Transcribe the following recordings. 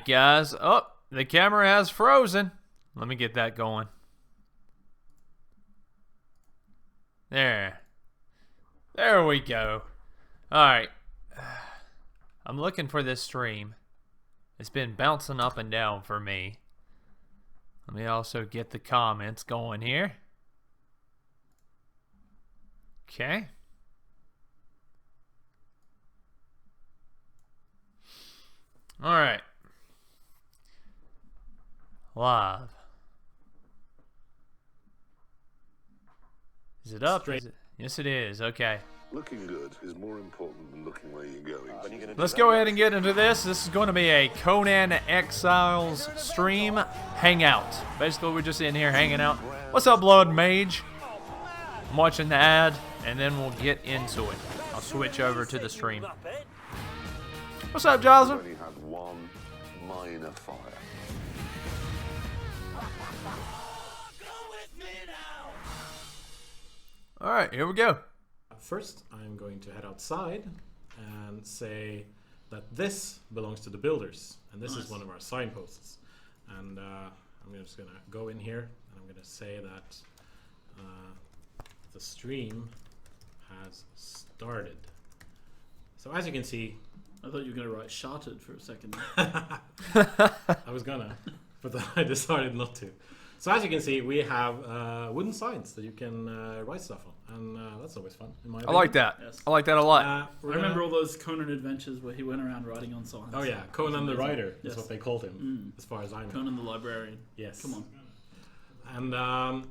guys. Oh, the camera has frozen. Let me get that going. There. There we go. Alright. I'm looking for this stream. It's been bouncing up and down for me. Let me also get the comments going here. Okay. Alright. Live. Is it up? Is it? Yes, it is. Okay. Looking good is more important than looking where you're going. Let's go ahead and get into this. This is going to be a Conan Exiles stream hangout. Basically, we're just in here hanging out. What's up, Blood Mage? I'm watching the ad, and then we'll get into it. I'll switch over to the stream. What's up, Jocelyn? Only had one minor fire. All right, here we go. First, I'm going to head outside and say that this belongs to the builders, and this is one of our signposts. And I'm just going to go in here, and I'm going to say that the stream has started. So as you can see, I thought you were going to write "sharted" for a second. I was gonna, but then I decided not to. So as you can see, we have wooden signs that you can write stuff on, and that's always fun. In my opinion. I like that. Yes. I like that a lot. I remember all those Conan adventures where he went around writing on signs. Oh yeah, Conan the Writer is Yes. what they called him, as far as I know. Conan the Librarian. Yes. Come on. And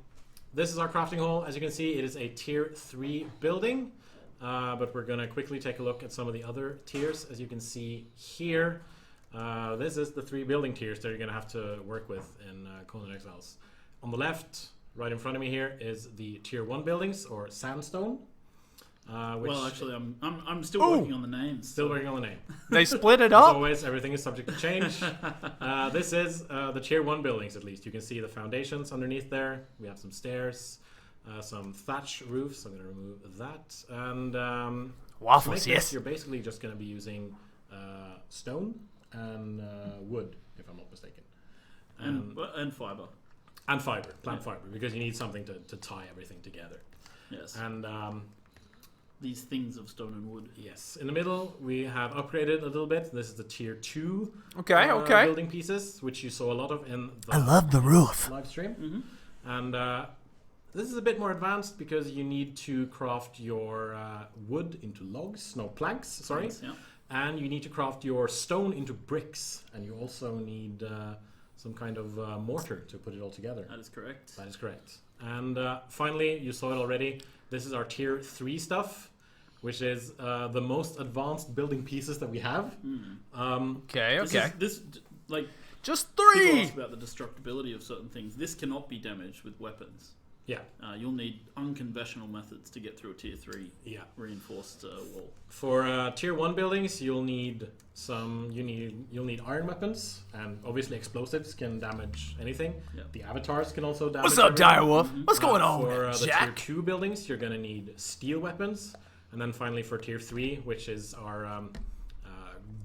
this is our crafting hall. As you can see, it is a tier 3 building, but we're gonna quickly take a look at some of the other tiers. As you can see here, this is the 3 building tiers that you're gonna have to work with in Conan Exiles. On the left, right in front of me here, is the tier 1 buildings, or sandstone. Which Well, actually, I'm still working on the names. still working on the name. They split it As up. always, everything is subject to change. This is the tier 1 buildings, at least. You can see the foundations underneath there. We have some stairs, some thatch roofs. I'm going to remove that. And to Waffles, make this, yes. you're basically just going to be using stone and wood, if I'm not mistaken. And fiber. And fiber, plant fiber, because you need something to tie everything together. Yes. And These things of stone and wood. yes, in the middle we have upgraded a little bit. This is the tier 2 Okay, okay. building pieces, which you saw a lot of in the I love the roof. live stream. And this is a bit more advanced because you need to craft your wood into logs, no planks, sorry. Thanks, yeah. And you need to craft your stone into bricks, and you also need some kind of mortar to put it all together. That is correct. That is correct. And finally, you saw it already. This is our tier 3 stuff, which is the most advanced building pieces that we have. Okay, okay. This like Just people 3. ask about the destructibility of certain things. This cannot be damaged with weapons. Yeah. You'll need unconventional methods to get through a tier 3 Yeah. reinforced wall. For tier 1 buildings, you'll need iron weapons, and obviously explosives can damage anything. Yeah. The avatars can also damage. What's up, everything. Direwolf? What's going on, For the tier Jack? 2 buildings, you're gonna need steel weapons, and then finally for tier 3, which is our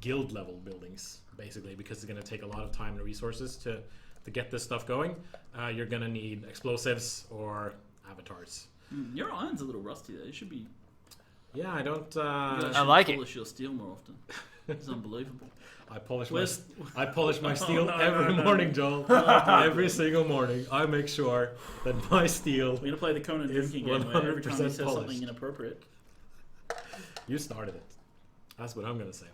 guild level buildings, basically, because it's gonna take a lot of time and resources to get this stuff going. You're gonna need explosives or avatars. Your iron's a little rusty there. You should be. Yeah, I don't. I like it. Polish your steel more often. It's unbelievable. I polish Where's- I polish my steel no, every no. morning, Joel. Every single morning, I make sure that my steel. We're gonna play the Conan It's drinking game where every time he 100% says polished. something inappropriate. You started it. That's what I'm gonna say.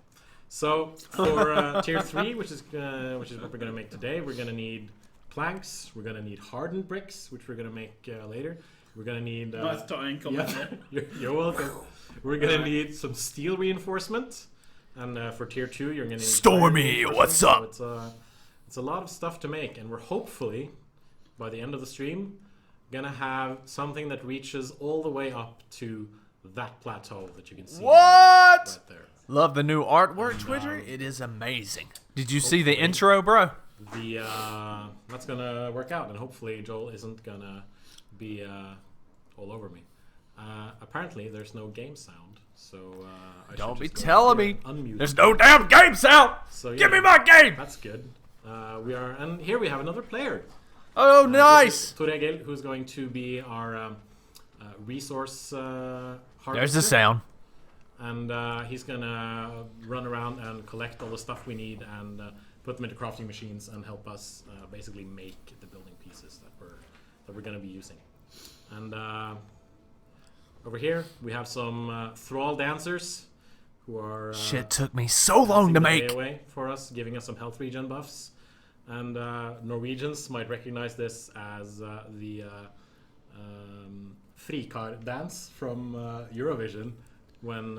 So for tier 3, which is what we're gonna make today, we're gonna need planks. We're gonna need hardened bricks, which we're gonna make later. We're gonna need. Nice tying comment there. You're welcome. We're gonna need some steel reinforcement, and for tier 2, you're gonna need Stormy, iron what's reinforcement. up? So it's a lot of stuff to make, and we're hopefully by the end of the stream gonna have something that reaches all the way up to that plateau that you can see What? right there. Love the new artwork, Twitter. It is amazing. Did you see the intro, bro? The that's gonna work out, and hopefully Joel isn't gonna be all over me. Apparently, there's no game sound, so I should Don't be just go telling here me. and unmute There's it. no damn game sound. So, Give me yeah, my game. That's good. And here we have another player. Oh, This nice. is Torregil, who's going to be our resource harvester. There's the sound. And he's gonna run around and collect all the stuff we need and put them into crafting machines and help us basically make the building pieces that we're gonna be using. And over here we have some thrall dancers who are Shit took me so long to dancing make. the way for us, giving us some health regen buffs. And Norwegians might recognize this as the Frikar dance from Eurovision when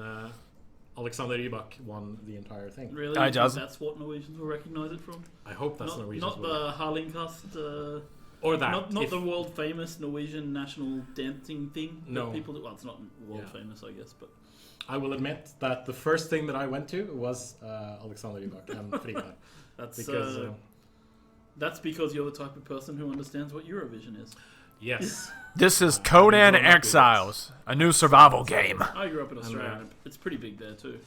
Alexander Rybak won the entire thing. Really? I just- That's what Norwegians will recognise it from? I hope that's Norwegians. Not the Harlingkast, or that. not if- the world famous Norwegian national dancing thing. that No. People do. Well, it's not world Yeah. famous, I guess, but I will admit that the first thing that I went to was Alexander Rybak and Frikar. that's Because, that's because you're the type of person who understands what Eurovision is. yes. This is Conan I don't know Exiles, a new survival game. I grew up in Australia. And it's pretty big there too.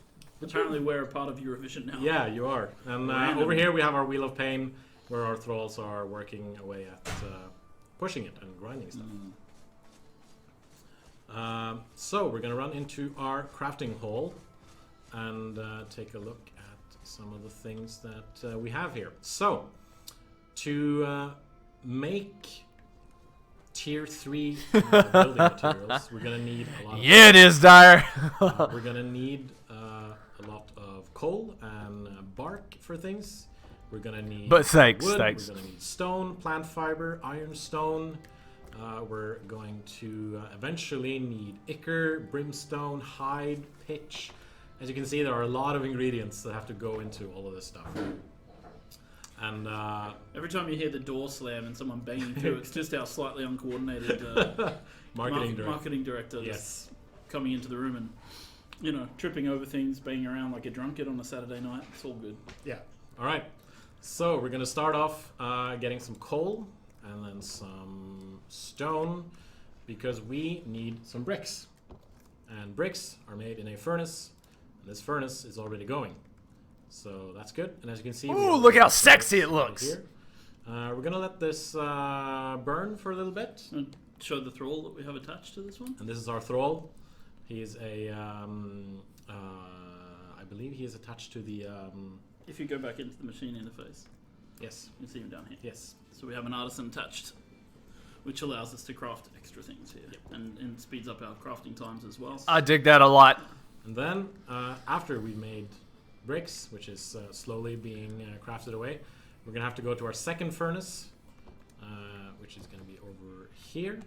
Apparently, we're a part of Eurovision now. Yeah, you are. And Random. over here we have our Wheel of Pain, where our thralls are working away at pushing it and grinding stuff. So we're going to run into our crafting hall and take a look at some of the things that we have here. So, to make tier 3 building materials, we're going to need a lot of Yeah, it is, Dyer. we're gonna need a lot of coal and bark for things. We're gonna need But thanks, wood. thanks. We're gonna need stone, plant fiber, iron stone. We're going to eventually need ichor, brimstone, hide, pitch. As you can see, there are a lot of ingredients that have to go into all of this stuff. And Every time you hear the door slam and someone banging through, it's just our slightly uncoordinated marketing director that's yes, coming into the room and, you know, tripping over things, banging around like a drunkard on a Saturday night. It's all good. yeah. All right. So we're gonna start off getting some coal and then some stone because we need some bricks. And bricks are made in a furnace, and this furnace is already going. So that's good. And as you can see, we Ooh, also look how have sexy bricks it looks. here. We're gonna let this burn for a little bit. And show the thrall that we have attached to this one. And this is our thrall. He is a, I believe he is attached to the, If you go back into the machine interface, yes, you can see him down here. yes. So we have an artisan attached, which allows us to craft extra things here, and speeds up our crafting times as well. I dig that a lot. And then, after we've made bricks, which is slowly being crafted away, we're going to have to go to our second furnace, which is going to be over here.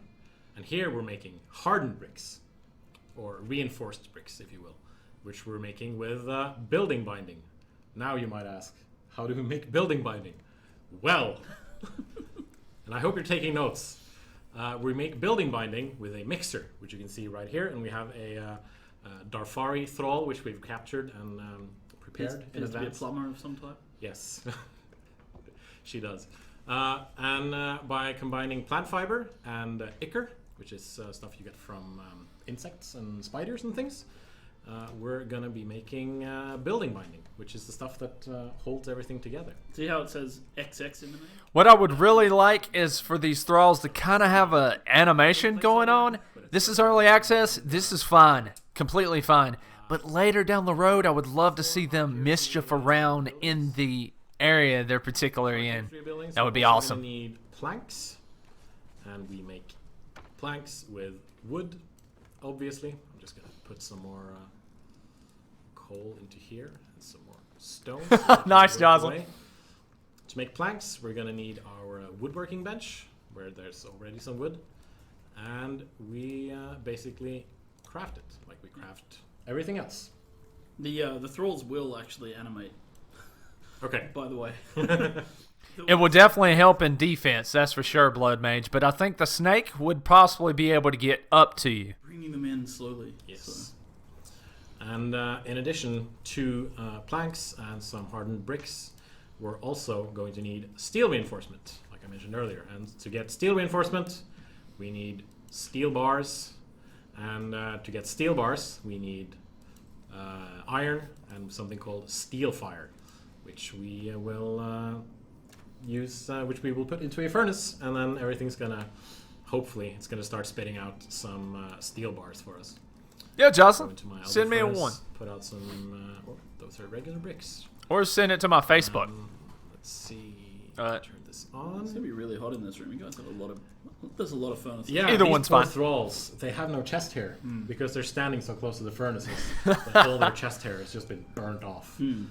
And here we're making hardened bricks, or reinforced bricks, if you will, which we're making with building binding. Now you might ask, how do we make building binding? Well, and I hope you're taking notes. We make building binding with a mixer, which you can see right here, and we have a Darfari thrall, which we've captured and prepared in Appears to be a advance. plumber of some type. Yes, she does. And by combining plant fiber and ichor, which is stuff you get from insects and spiders and things, we're going to be making building binding, which is the stuff that holds everything together. See how it says XX in the name? What I would really like is for these thralls to kind of have a animation going on. This is early access. This is fine. Completely fine. But later down the road, I would love to see them mischief around in the area they're particularly in. That would be Also awesome. gonna need planks, and we make planks with wood, obviously. I'm just going to put some more coal into here and some more stone. so we can Nice, work Jocelyn. away. To make planks, we're going to need our woodworking bench, where there's already some wood. And we basically craft it, like we craft everything else. The thralls will actually animate, Okay. by the way. It will definitely help in defense, that's for sure, Blood Mage. But I think the snake would possibly be able to get up to you. Bringing them in slowly. Yes. So. And in addition to planks and some hardened bricks, we're also going to need steel reinforcement, like I mentioned earlier. And to get steel reinforcement, we need steel bars And to get steel bars, we need iron and something called steel fire, which we will use, which we will put into a furnace, and then everything's gonna, hopefully, it's gonna start spitting out some steel bars for us. Yeah, Go Jocelyn. into my Send me a furnace, one. Put out some. Oh, those are regular bricks. Or send it to my Facebook. Let's see. Uh, Turn this on. It's gonna be really hot in this room. You guys have a lot of. There's a lot of furnaces. Yeah, Either these one's poor fine. thralls, they have no chest hair because they're standing so close to the furnaces that all their chest hair has just been burnt off, and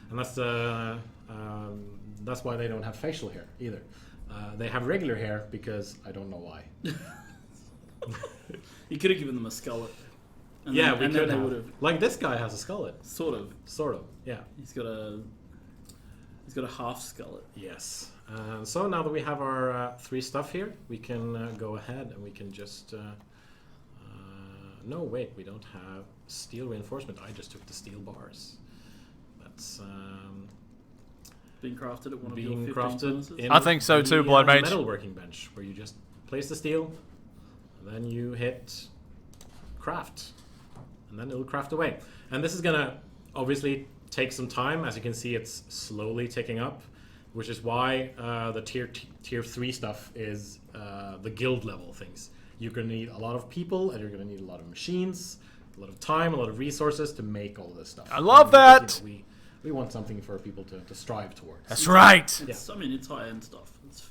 that's why they don't have facial hair either. They have regular hair because I don't know why. You could have given them a skullet. And Yeah, then, we and could then they have. would have. Like this guy has a skullet, Sort of. sort of. Yeah. He's got a half skullet. Yes. So now that we have our 3 stuff here, we can go ahead and we can just. No, wait, we don't have steel reinforcement. I just took the steel bars. That's Being crafted at one of being your 15 crafted. furnaces. In I think so too, the, Blood Mage. metalworking bench, where you just place the steel, and then you hit craft, and then it'll craft away. And this is gonna obviously take some time. As you can see, it's slowly ticking up, which is why the tier 3 stuff is the guild level things. You're gonna need a lot of people, and you're gonna need a lot of machines, a lot of time, a lot of resources to make all this stuff. I love Because, that! we want something for people to strive towards. That's right. It's, I mean, it's high-end stuff. It's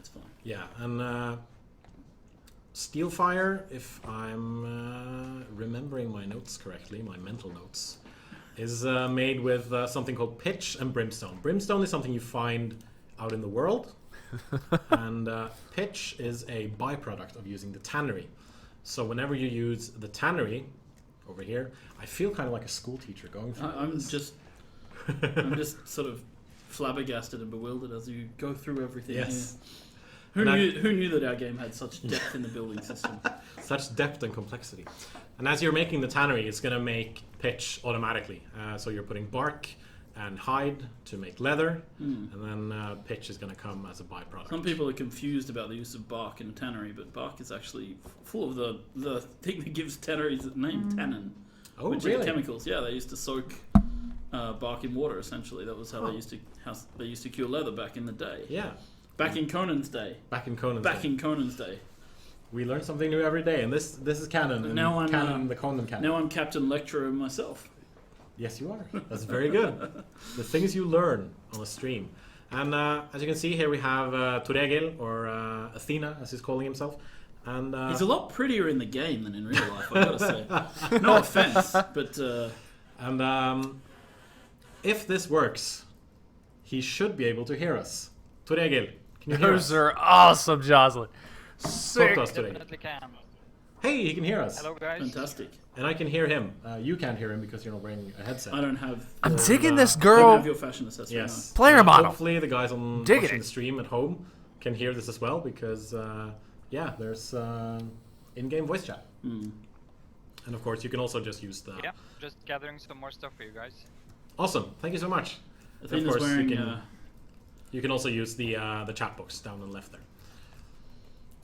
fine. Yeah, and steel fire, if I'm remembering my notes correctly, my mental notes, is made with something called pitch and brimstone. Brimstone is something you find out in the world, and pitch is a byproduct of using the tannery. So whenever you use the tannery over here, I feel kind of like a school teacher going through I'm this. just sort of flabbergasted and bewildered as you go through everything. Yes. Here. And Who knew that our game had such depth in the building system? Such depth and complexity. And as you're making the tannery, it's going to make pitch automatically. So you're putting bark and hide to make leather, and then pitch is going to come as a byproduct. Some people are confused about the use of bark in tannery, but bark is actually full of the thing that gives tanneries the name tannin, Oh, which really? are chemicals. Yeah, they used to soak bark in water. Essentially, that was how they used to cure leather back in the day. Yeah. Back in Conan's day. Back in Conan's Back day. in Conan's day. We learn something new every day, and this is canon. And Now I'm, canon, the Conan canon. Now I'm Captain Lecturer myself. Yes, you are. That's very good. The things you learn on a stream. And as you can see here, we have Turegil, or Athena, as he's calling himself. And He's a lot prettier in the game than in real life, I gotta say. No offense, but and if this works, he should be able to hear us. Turegil, can you hear us? Those are awesome, Jocelyn. Talk Sick. to us today. Definitely can. Hey, he can hear us. Hello, guys. fantastic. And I can hear him. You can't hear him because you're not wearing a headset. I don't have. I'm digging this I don't have girl. your fashion accessory. Yes. Player model. Hopefully the guys on Digging watching it. the stream at home can hear this as well, because yeah, there's in-game voice chat. No. And of course, you can also just use the. Yeah, just gathering some more stuff for you guys. Awesome! Thank you so much. Athena's And of course, wearing. you can also use the chat box down on the left there.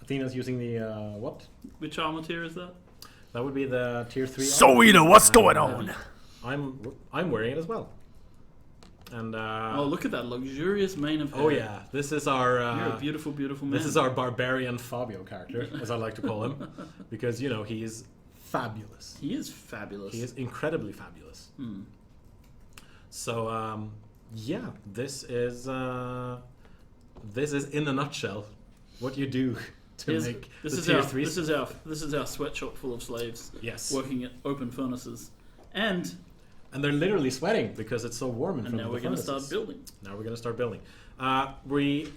Athena's using the what? Which armor tier is that? That would be the tier 3. So you know what's going on. I'm wearing it as well. And Oh, look at that luxurious mane of hair. oh yeah, this is our. You're a beautiful, beautiful man. This is our barbarian Fabio character, as I like to call him, because you know he is fabulous. He is fabulous. He is incredibly fabulous. So yeah, this is in a nutshell what you do to Here's- make this the is tier our 3. this is our sweatshop full of slaves Yes, working at open furnaces, and and they're literally sweating because it's so warm in front now of we're the going to furnaces. start building. Now we're going to start building. We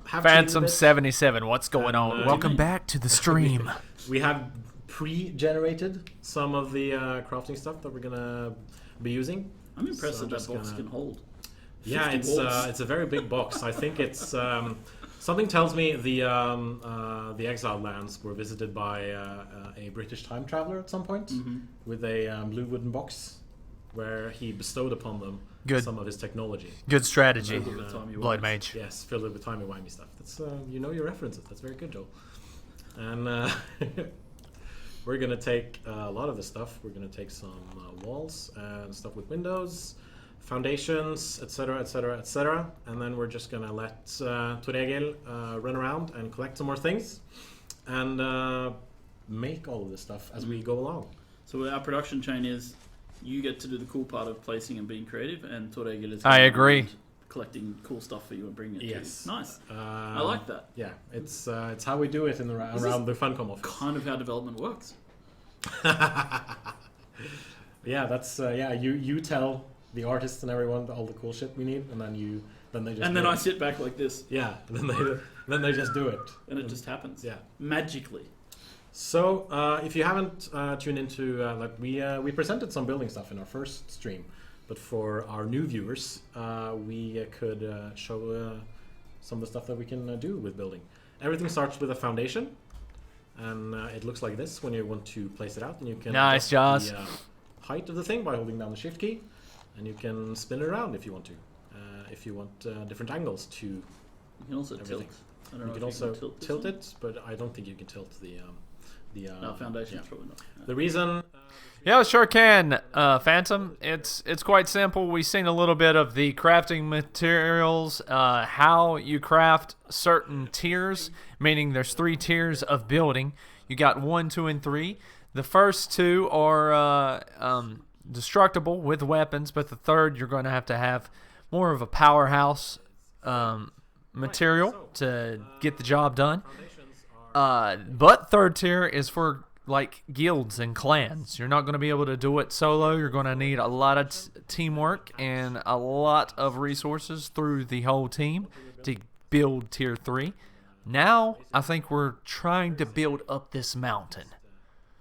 have Phantom cheated a bit. 77, what's going on? And, Welcome me. back to the stream. We have pre-generated some of the crafting stuff that we're gonna be using. I'm impressed So I'm that just box gonna- can hold. Yeah, 50 walls. it's a very big box. I think it's something tells me the Exile lands were visited by a British time traveler at some point with a blue wooden box where he bestowed upon them Good. some of his technology. Good strategy, Filled with timey Blood wimey. Mage. Yes, filled it with timey-wimey stuff. That's you know your references. That's very good, Joel. And we're gonna take a lot of the stuff. We're gonna take some walls and stuff with windows, foundations, etc., etc., etc., and then we're just gonna let Tor Egil run around and collect some more things, and make all of this stuff as we go along. So our production chain is, you get to do the cool part of placing and being creative, and Tor Egil is I agree. collecting cool stuff for you and bringing it Yes. to you. Nice. I like that. Yeah, it's how we do it in the around the Funcom office. Kind of how development works. Yeah, that's You tell the artists and everyone all the cool shit we need, and then they just. And then do I it. sit back like this, Yeah, and then they just do it, and it just happens. Yeah. Magically. So if you haven't tuned into we presented some building stuff in our first stream, but for our new viewers, we could show some of the stuff that we can do with building. Everything starts with a foundation, and it looks like this when you want to place it out, and you can Nice, adjust Jaws. the height of the thing by holding down the shift key, and you can spin it around if you want to. If you want different angles to You can also everything. tilt. I don't You know can if also tilt this tilt one. it, but I don't think you can tilt the No, foundation yeah. probably not. The reason Yeah, we sure can, Phantom. It's quite simple. We've seen a little bit of the crafting materials, how you craft certain tiers, meaning there's 3 tiers of building. You got 1, 2, and 3. The first 2 are destructible with weapons, but the third you're going to have more of a powerhouse material to get the job done. But third tier is for like guilds and clans. You're not going to be able to do it solo. You're going to need a lot of teamwork and a lot of resources through the whole team to build tier 3. Now, I think we're trying to build up this mountain.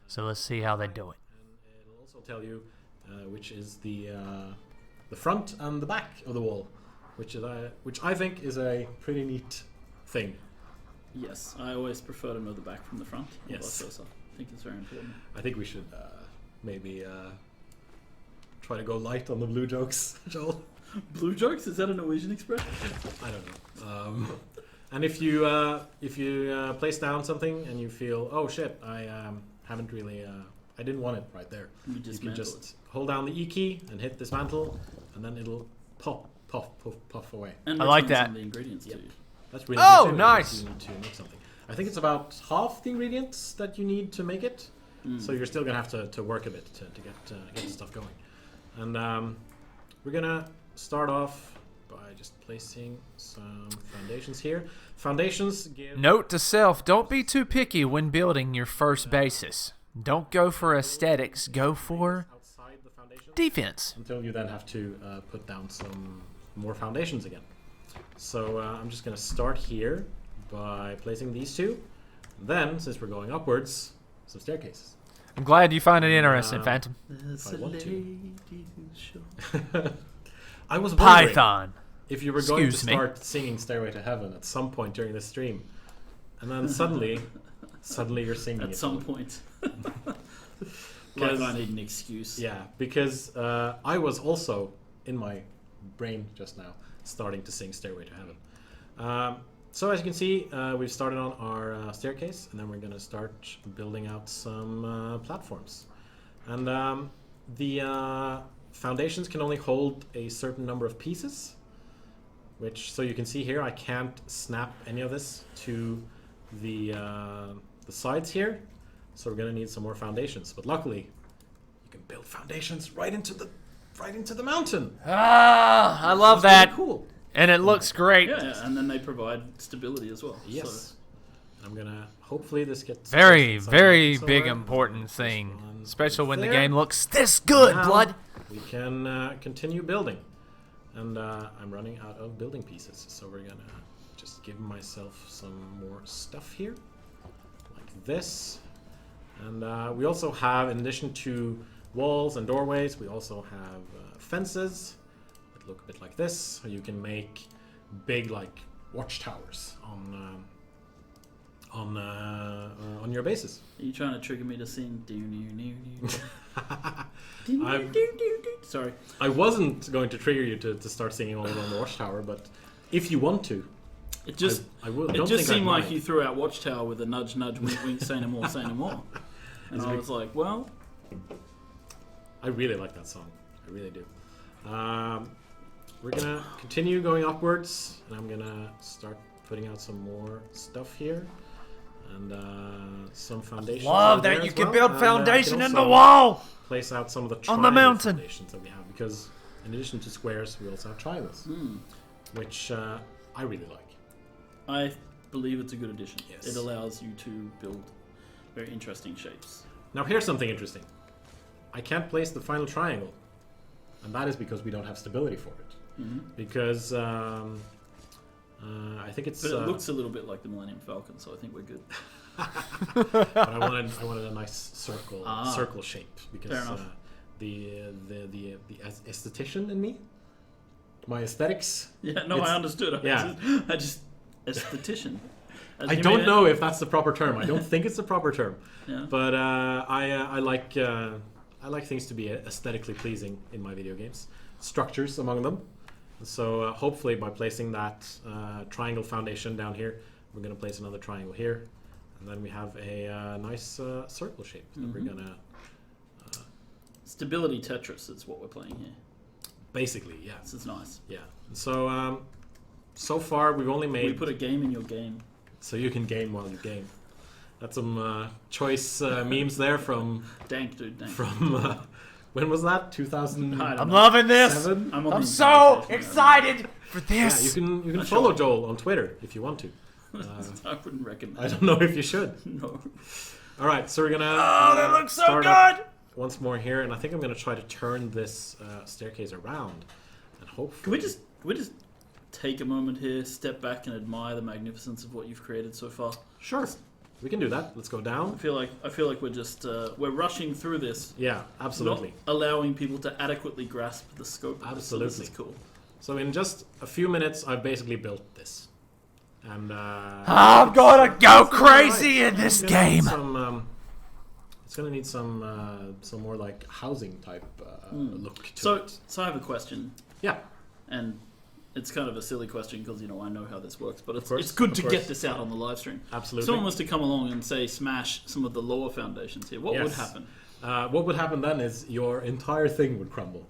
So let's see how they do it. and it'll also tell you which is the front and the back of the wall, which I think is a pretty neat thing. Yes, I always prefer to know the back from the front. or Yes. vice versa. I think it's very important. I think we should maybe try to go light on the blue jokes, Joel. Blue jokes? Is that a Norwegian expression? I don't know. And if you place down something and you feel, oh shit, I haven't really, I didn't want it right there. You You can dismantle just hold down the E key and hit dismantle, and then it'll pop, puff away. And I like return some that. of the ingredients Yep. too. That's really Oh, good too, nice. if you need to make something. I think it's about half the ingredients that you need to make it. So you're still gonna have to work a bit to get the stuff going. And we're gonna start off by just placing some foundations here. Foundations give Note to self, don't be too picky when building your first basis. Don't go for aesthetics, go for outside the foundation defense. until you then have to put down some more foundations again. So I'm just gonna start here by placing these 2. Then, since we're going upwards, some staircases. I'm glad you find it interesting, Phantom. I want to. I was wondering Python. if you were going to Excuse me. start singing Stairway to Heaven at some point during the stream, and then suddenly you're singing At it. some point. Because- Like I need an excuse. Yeah, because I was also in my brain just now starting to sing Stairway to Heaven. So as you can see, we've started on our staircase, and then we're going to start building out some platforms. And the foundations can only hold a certain number of pieces, which, so you can see here, I can't snap any of this to the sides here. So we're going to need some more foundations. But luckily, you can build foundations right into the mountain. Ah, I love That's that. really cool. And it looks great. Yeah, and then they provide stability as well. Yes. So, And I'm gonna hopefully this gets Very, posted very somewhere. big important thing. One Especially when the there. game looks this good, Now blood. We can continue building. And I'm running out of building pieces, so we're gonna just give myself some more stuff here, like this. And we also have, in addition to walls and doorways, we also have fences that look a bit like this. So you can make big, like, watchtowers on your bases. are you trying to trigger me to sing? I've- Sorry. I wasn't going to trigger you to start singing all on the watchtower, but if you want to, It just I will. it don't just think I'd seemed like mind. you threw out Watchtower with a nudge, nudge, wink, wink, say no more, say no more. And I was like, well, I really like that song. I really do. We're gonna continue going upwards, and I'm gonna start putting out some more stuff here, and some foundations. Love over there that you as can well. build And, foundation can in the also wall. Place out some of the On the triangle mountain. foundations that we have, because in addition to squares, we also have triangles, which I really like. I believe it's a good addition. Yes. It allows you to build very interesting shapes. Now here's something interesting. I can't place the final triangle, and that is because we don't have stability for it. Because I think it's. But it looks a little bit like the Millennium Falcon, so I think we're good. But I wanted a nice circle shape, because Fair enough. the esthetician in me, my aesthetics. Yeah, no, It's- I understood. yeah. I just esthetician. I don't know if that's the proper term. I don't think it's the proper term. Yeah. But I like things to be aesthetically pleasing in my video games. Structures among them. So hopefully by placing that triangle foundation down here, we're going to place another triangle here, and then we have a nice circle shape that we're going to. Stability Tetris is what we're playing here. Basically, yeah. This is nice. Yeah. So so far we've only made. We put a game in your game. So you can game while you game. That's some choice memes there from Dank, dude, dank. from when was that? 2000. I don't I'm know. loving this. Seven? I'm, on I'm the so internet, excited for Yeah, this. you can Not follow sure. Joel on Twitter if you want to. I wouldn't recommend. I don't know if you should. No. All right, so we're gonna. Oh, that looks so start up good. once more here, and I think I'm gonna try to turn this staircase around, and hopefully. Can we just take a moment here, step back, and admire the magnificence of what you've created so far? Sure, we can do that. Let's go I down. feel like we're just we're rushing through this, Yeah, absolutely. not allowing people to adequately grasp the scope of this. So this Absolutely. is cool. So in just a few minutes, I've basically built this, and I'm gonna go crazy in this it's gonna need game. it's gonna need some more like housing type look to So it. I have a question, Yeah, and it's kind of a silly question because I know how this works, but course, it's good of to course. get this out on the live stream. absolutely. If someone was to come along and say smash some of the lower foundations here, what would Yes. happen? What would happen then is your entire thing would crumble.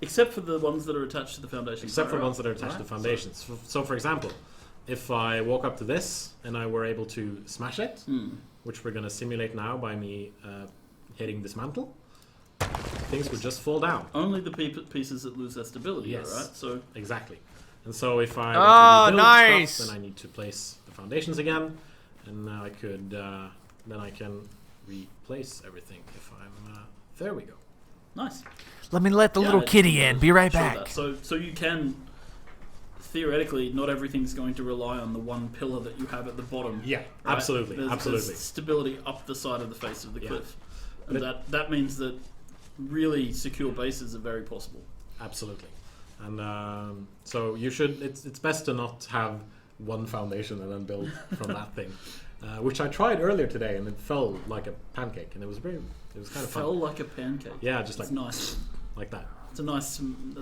Except for the ones that are attached to the foundations. Except for Alright. ones that are attached to Alright. foundations. So, for example, if I walk up to this and I were able to smash it, which we're going to simulate now by me hitting dismantle, things would just fall down. Only the pieces that lose their stability, Yes. right? So Exactly. And so if I Oh, were to rebuild nice. stuff, then I need to place the foundations again, and now I could then I can replace everything if I'm there we go. nice. Let me let the Yeah, little I just kitty wanted in. to Be right show back. that. So you can theoretically, not everything's going to rely on the one pillar that you have at the bottom. Yeah, right? absolutely, There's absolutely. stability up the side of the face of the Yeah. cliff, But and that means that really secure bases are very possible. Absolutely. And so you should. It's best to not have one foundation and then build from that thing, which I tried earlier today, and it fell like a pancake, and it was kind of Fell fun. like a pancake. Yeah, just It's like nice. like that. That's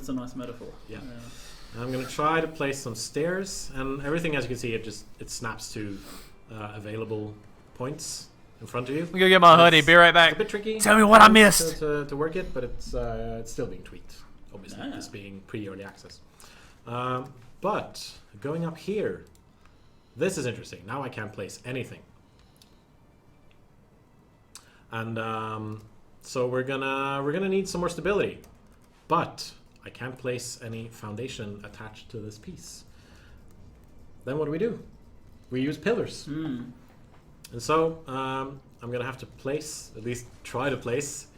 a nice metaphor. Yeah. And I'm gonna try to place some stairs, and everything, as you can see, it snaps to available points in front of you. I'm gonna get my hoodie. Be right It's a back. bit tricky. Tell me what I missed. to work it, but it's still being tweaked. Obviously, Ah. this being pre-early access. But going up here, this is interesting. Now I can't place anything, and so we're gonna need some more stability. But I can't place any foundation attached to this piece. Then what do? We use pillars. And so I'm going to have to place, at least try to place,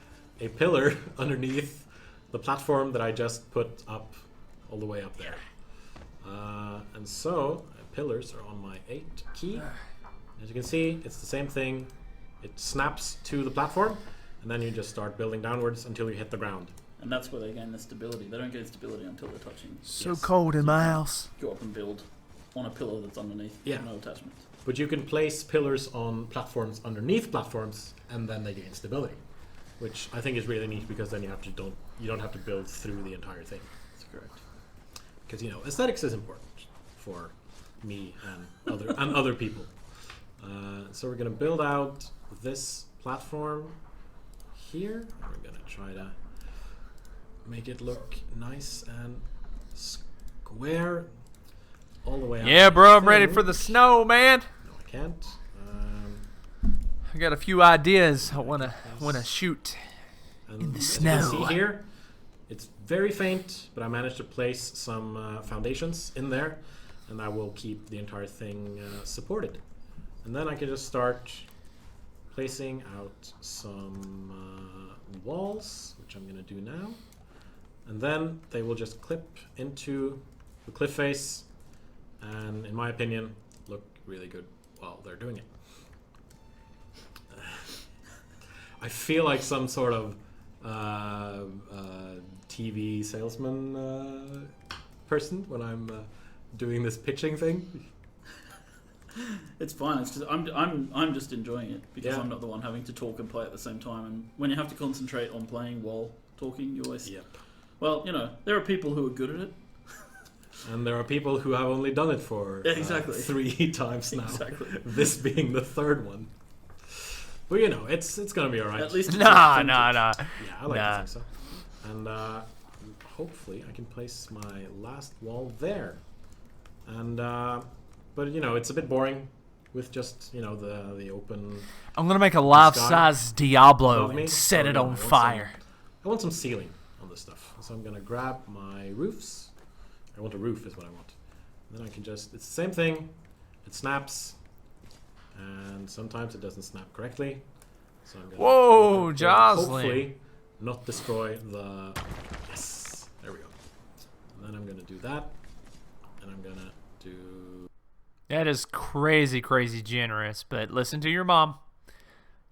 a pillar underneath the platform that I just put up all the way up there. And so pillars are on my 8 key. As you can see, it's the same thing. It snaps to the platform, and then you just start building downwards until you hit the ground. And that's where they gain the stability. They don't gain stability until they're touching. So cold in my house. Go up and build on a pillar that's underneath. Yeah. No attachment. But you can place pillars on platforms underneath platforms, and then they gain stability, which I think is really neat, because then you don't have to build through the entire thing. That's correct. Because aesthetics is important for me and other people. So we're gonna build out this platform here. We're gonna try to make it look nice and square all the way out. Yeah, bro, I'm ready for the snow, man. No, I can't. I got a few ideas I wanna shoot. And In the as snow. You can see here, it's very faint, but I managed to place some foundations in there, and I will keep the entire thing supported. And then I can just start placing out some walls, which I'm going to do now. And then they will just clip into the cliff face, and in my opinion, look really good while they're doing it. I feel like some sort of TV salesman person when I'm doing this pitching thing. It's fine. It's just I'm just enjoying it because Yeah. I'm not the one having to talk and play at the same time. And when you have to concentrate on playing while talking, you always. Yep. Well, there are people who are good at it. And there are people who have only done it for Yeah, exactly. 3 times now. Exactly. This being the 3rd one. But it's gonna be alright. At least. It's Nah. authentic. Nah. Yeah, I like Nah. to think so. And hopefully I can place my last wall there. And but it's a bit boring with just the open. I'm gonna make a life-size Diablo Above me? and set Oh, it no, on fire. I want some ceiling on this stuff. So I'm gonna grab my roofs. I want a roof is what I want. And then I can it's the same thing. It snaps. And sometimes it doesn't snap correctly. So I'm gonna Whoa, look at Jocelyn. hopefully not destroy the. Yes, there we go. And then I'm gonna do that, and I'm gonna do. That is crazy, crazy generous. But listen to your mom.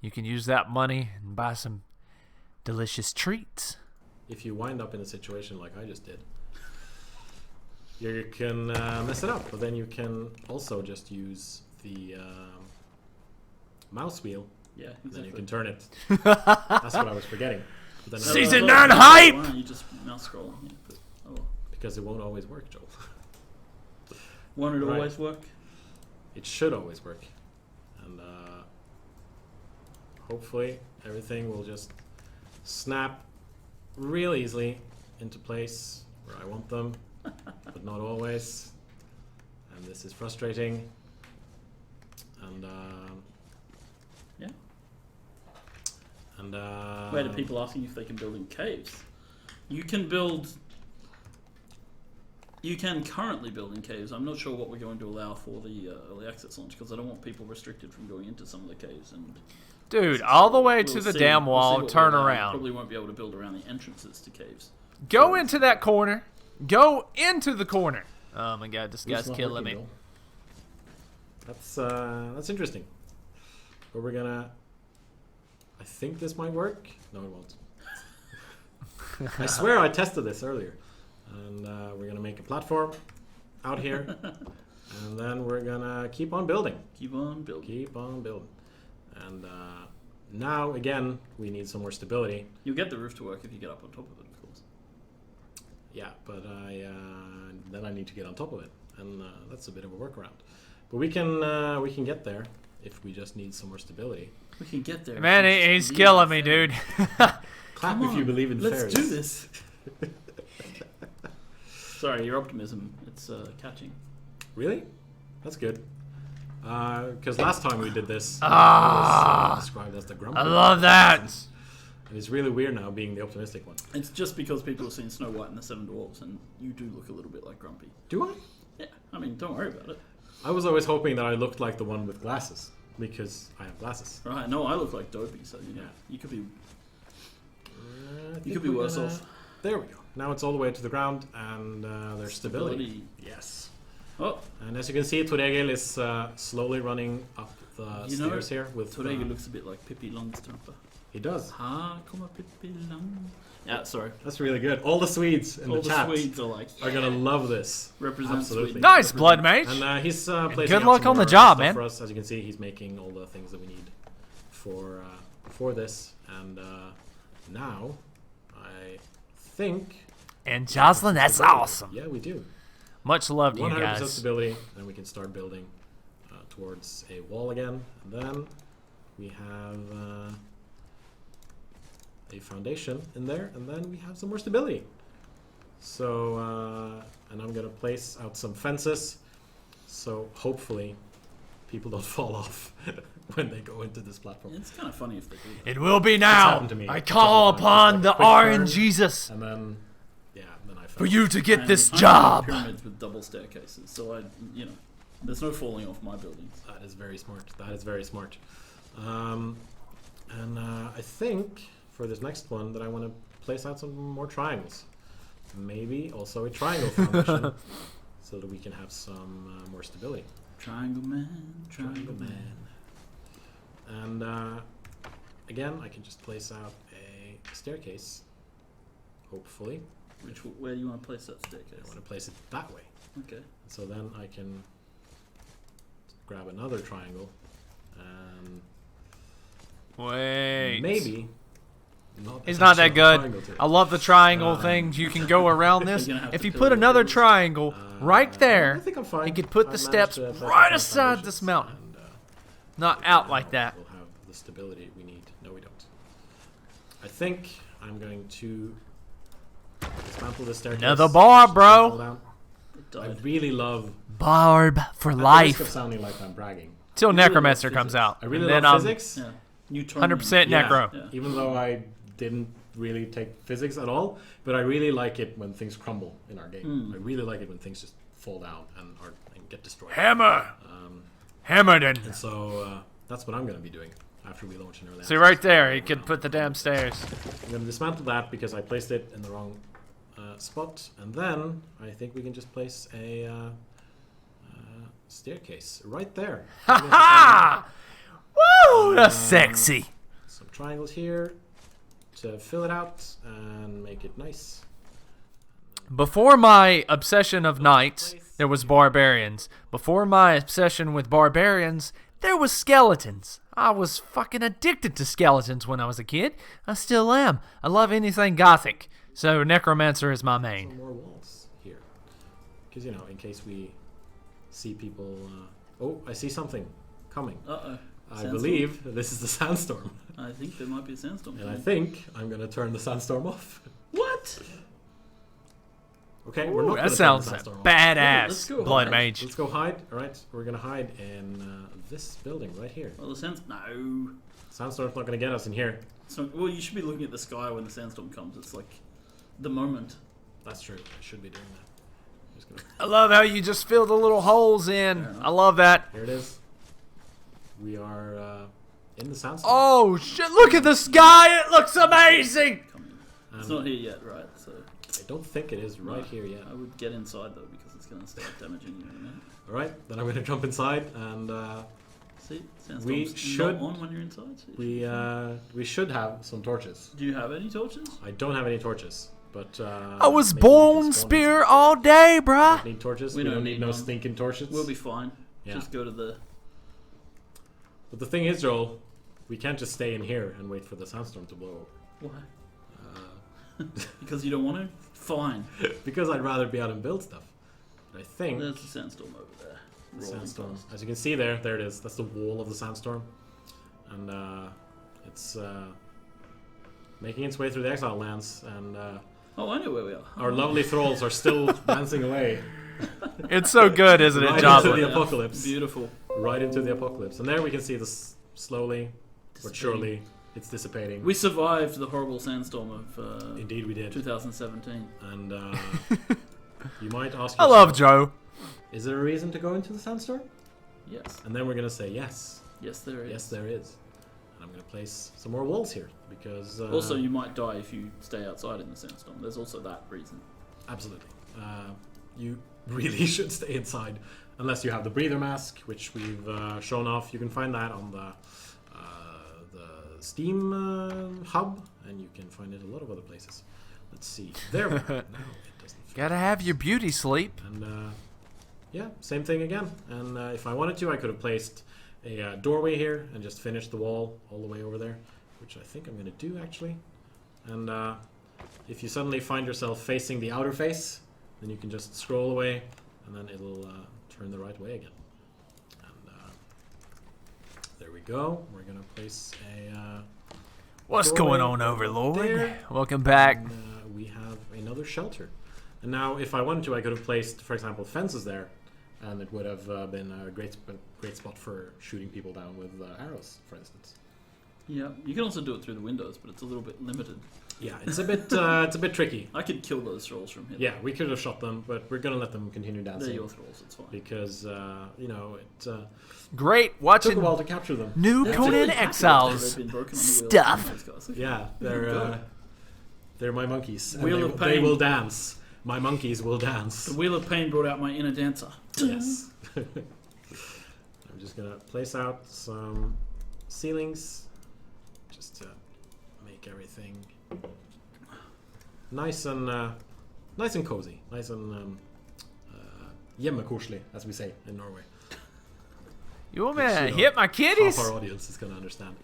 You can use that money and buy some delicious treats. If you wind up in a situation like I just did, you can mess it up. But then you can also just use the mouse wheel. Yeah, And then you exactly. can turn it. That's what I was forgetting. But then Season Well, 9 well, hype! why don't you just mouse scroll? Yeah, but, oh well. because it won't always work, Joel. Won't it Right. always work? It should always work. And hopefully everything will just snap real easily into place where I want them, but not always. And this is frustrating. And Yeah. and Where do people asking if they can build in caves? You can build. You can currently build in caves. I'm not sure what we're going to allow for the early access launch because I don't want people restricted from going into some of the caves. And Dude, all the way to we'll the see. damn We'll see wall, what turn we allow. around. Probably won't be able to build around the entrances to caves. Go into that corner. Go into the corner. Oh my god, this It's guy's not killing me. working, though. That's interesting. But we're gonna. I think this might work. No, it won't. I swear I tested this earlier, and we're gonna make a platform out here, and then we're gonna keep on building. Keep on building. Keep on building, and now again we need some more stability. You'll get the roof to work if you get up on top of it, of course. Yeah, but then I need to get on top of it, and that's a bit of a workaround. But we can get there if we just need some more stability. We can get there. Man, if you he's just killing believe me, in dude. Clap Come if you on, believe in Let's fairies. do this. Sorry, your optimism. It's catching. Really? That's good. Because last time we did this, it Ah. was described as the grumpy. I love that. And it's really weird now being the optimistic one. It's just because people have seen Snow White and the Seven Dwarfs, and you do look a little bit like Grumpy. Do I? Yeah, I mean, don't worry about it. I was always hoping that I looked like the one with glasses because I have glasses. Right? No, I look like Dopey, so you know, Yeah. you could be. I You think could be we're worse gonna- off. There we go. Now it's all the way to the ground and there's stability. Yes. Oh, And as you can see, Torregel is slowly running up the you know, stairs here with. Torrega looks a bit like Pippi Longstrump. He does. Ha, kommer Pippi Long. Yeah, sorry. That's really good. All the Swedes in All the the chat Swedes are like are gonna love this. represent Absolutely. Sweden. Nice, Blood Mage. And he's placing good out luck some on the more job, stuff man. For us, as you can see, he's making all the things that we need for this. And now, I think. And Jocelyn, that's awesome. Yeah, we do. Much love to you 100% guys. stability. Then we can start building towards a wall again, and then we have a foundation in there, and then we have some more stability. So, and I'm gonna place out some fences, so hopefully people don't fall off when they go into this platform. It's kind of funny if they do. It will be now. happened to me. I It's call happened to me. upon Just the like a quick Iron turn. Jesus And then, yeah, then I fell. for you to get And this I have job. Pyramids with double staircases, so there's no falling off my buildings. That is very smart. That is very smart. I think for this next one that I want to place out some more triangles. Maybe also a triangle foundation so that we can have some more stability. Triangle man, triangle man. And again, I can just place out a staircase. Hopefully. Where do you want to place that I staircase? want to place it that way. Okay. So then I can grab another triangle and Wait. maybe. It's not that attach good. a triangle to it. I love the triangle things. You can go around this. You're gonna have If to you fill put it another with- triangle right I there, think I'm fine. you could put the I've steps managed to place right out aside foundations, this mountain. and, not out now like that. We'll have the stability we need. No, we don't. I think I'm going to dismantle the staircase. Another bar, Fall bro. down. It I died. really love Barb for at the risk of life. sounding like I'm bragging. Till You really Necromancer love comes physics. out. I really and then love physics. Yeah. Newtonian. 100% Yeah. Necro. Yeah. Even though I didn't really take physics at all, but I really like it when things crumble in our game. I really like it when things just fall down and get destroyed. Hammer. Um, Hammerden. and so that's what I'm going to be doing after we launch an early See access. right there, he could put the damn stairs. I'm going to dismantle that because I placed it in the wrong spot, and then I think we can just place a staircase right there. Ha ha! Woo! That's sexy. Some triangles here to fill it out and make it nice. Before my obsession of knights, there was barbarians. Before my obsession with barbarians, there was skeletons. I was fucking addicted to skeletons when I was a kid. I still am. I love anything gothic. So Necromancer is my Some main. more walls here, because in case we see people. Oh, I see something coming. Uh-oh. I Sandstorm? believe this is the sandstorm, I think there might be a sandstorm. and I coming. think I'm gonna turn the sandstorm off. What? Okay, we're Ooh, not. that gonna sounds turn the sandstorm off. Let's badass, go Blood hide. Mage. Let's go hide. All right, we're gonna hide in this building right here. Well, no. Sandstorm's not gonna get us in here. Well, you should be looking at the sky when the sandstorm comes. It's like the moment. That's true. I should be doing that. Just gonna. I love how you just fill the little holes in. I love that. Here it is. We are in the sandstorm. Oh shit, look at the sky, it looks amazing! It's And not here yet, right? So I don't think it is right here yet. I would get inside though because it's going to start damaging you in a minute. All right, then I'm gonna jump inside, and See, We sandstorm's should- not on when you're inside. So you should- we should have some torches. Do you have any torches? I don't have any torches, but I was maybe we can born spawn spear some. all day, We bruh. don't need torches. We We don't don't need need no none. stinking torches. We'll be fine. Yeah. Just go to the. But the thing is, Joel, we can't just stay in here and wait for the sandstorm to blow Why? over. Because you don't want to? Fine. Because I'd rather be out and build stuff. But I think There's a sandstorm over there. the rolling sandstorm, past. as you can see there it is. That's the wall of the sandstorm, and it's making its way through the exile lands, and Oh, I know where we are. our lovely thralls are still dancing away It's so good, isn't it, right into Jocelyn? the apocalypse. Beautiful. Right into the apocalypse, and there we can see this slowly but surely it's dissipating. We survived the horrible sandstorm of Indeed, we did. 2017. And you might ask I yourself, love Joe. is there a reason to go into the sandstorm? Yes. And then we're gonna say yes. Yes, there is. Yes, there is. And I'm gonna place some more walls here because Also, you might die if you stay outside in the sandstorm. There's also that reason. absolutely. You really should stay inside unless you have the breather mask, which we've shown off. You can find that on the Steam hub, and you can find it a lot of other places. Let's see. There we go. No, it doesn't fit. Gotta have your beauty sleep. And yeah, same thing again. And if I wanted to, I could have placed a doorway here and just finished the wall all the way over there, which I think I'm going to do actually. And if you suddenly find yourself facing the outer face, then you can just scroll away, and then it'll turn the right way again. And There we go. We're gonna place a. What's doorway going on, over Overlord? there. Welcome back. And, we have another shelter. And now, if I wanted to, I could have placed, for example, fences there, and it would have been a great spot for shooting people down with arrows, for instance. Yeah, you can also do it through the windows, but it's a little bit limited. Yeah, it's a bit tricky. I could kill those trolls from here. Yeah, we could have shot them, but we're gonna let them continue They're dancing your trolls, it's fine. because it Great took watching a while to capture them. new They're Conan really happy that Exiles they've been broken on the wheel. stuff. Those guys. Yeah, they're my monkeys. And Wheel of they Pain. will dance. My monkeys will dance. The Wheel of Pain brought out my inner dancer. Yes. I'm just gonna place out some ceilings just to make everything nice and cozy, nice and hjemmekoselig, as we say in Norway. You want me Which, to you know, hit my kitties? Half our audience is gonna understand.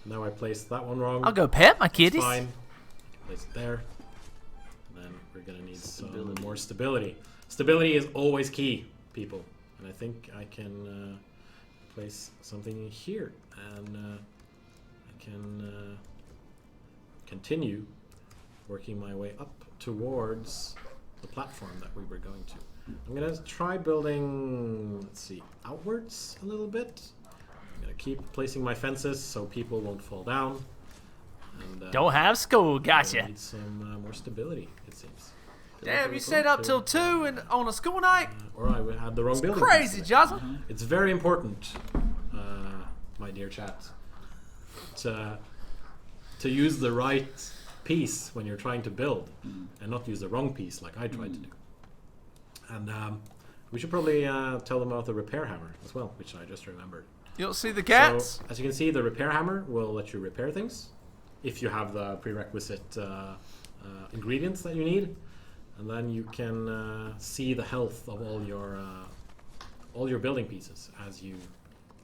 Now I placed that one wrong. I'll go pet my It's kitties. fine. Place it there. And then we're gonna need some more stability. Stability is always key, people. And I think I can place something here, and I can continue working my way up towards the platform that we were going to. I'm gonna try building, let's see, outwards a little bit. I'm gonna keep placing my fences so people won't fall down. And, Don't have school, I gotcha. need some more stability, it seems. Damn, you stayed up till 2 and on a school night? Or I had the wrong building. Crazy, Jocelyn. It's very important, my dear chat, to use the right piece when you're trying to build, and not use the wrong piece like I tried to do. And we should probably tell them about the repair hammer as well, which I just remembered. You don't see the cats? So, as you can see, the repair hammer will let you repair things if you have the prerequisite ingredients that you need, and then you can see the health of all your building pieces as you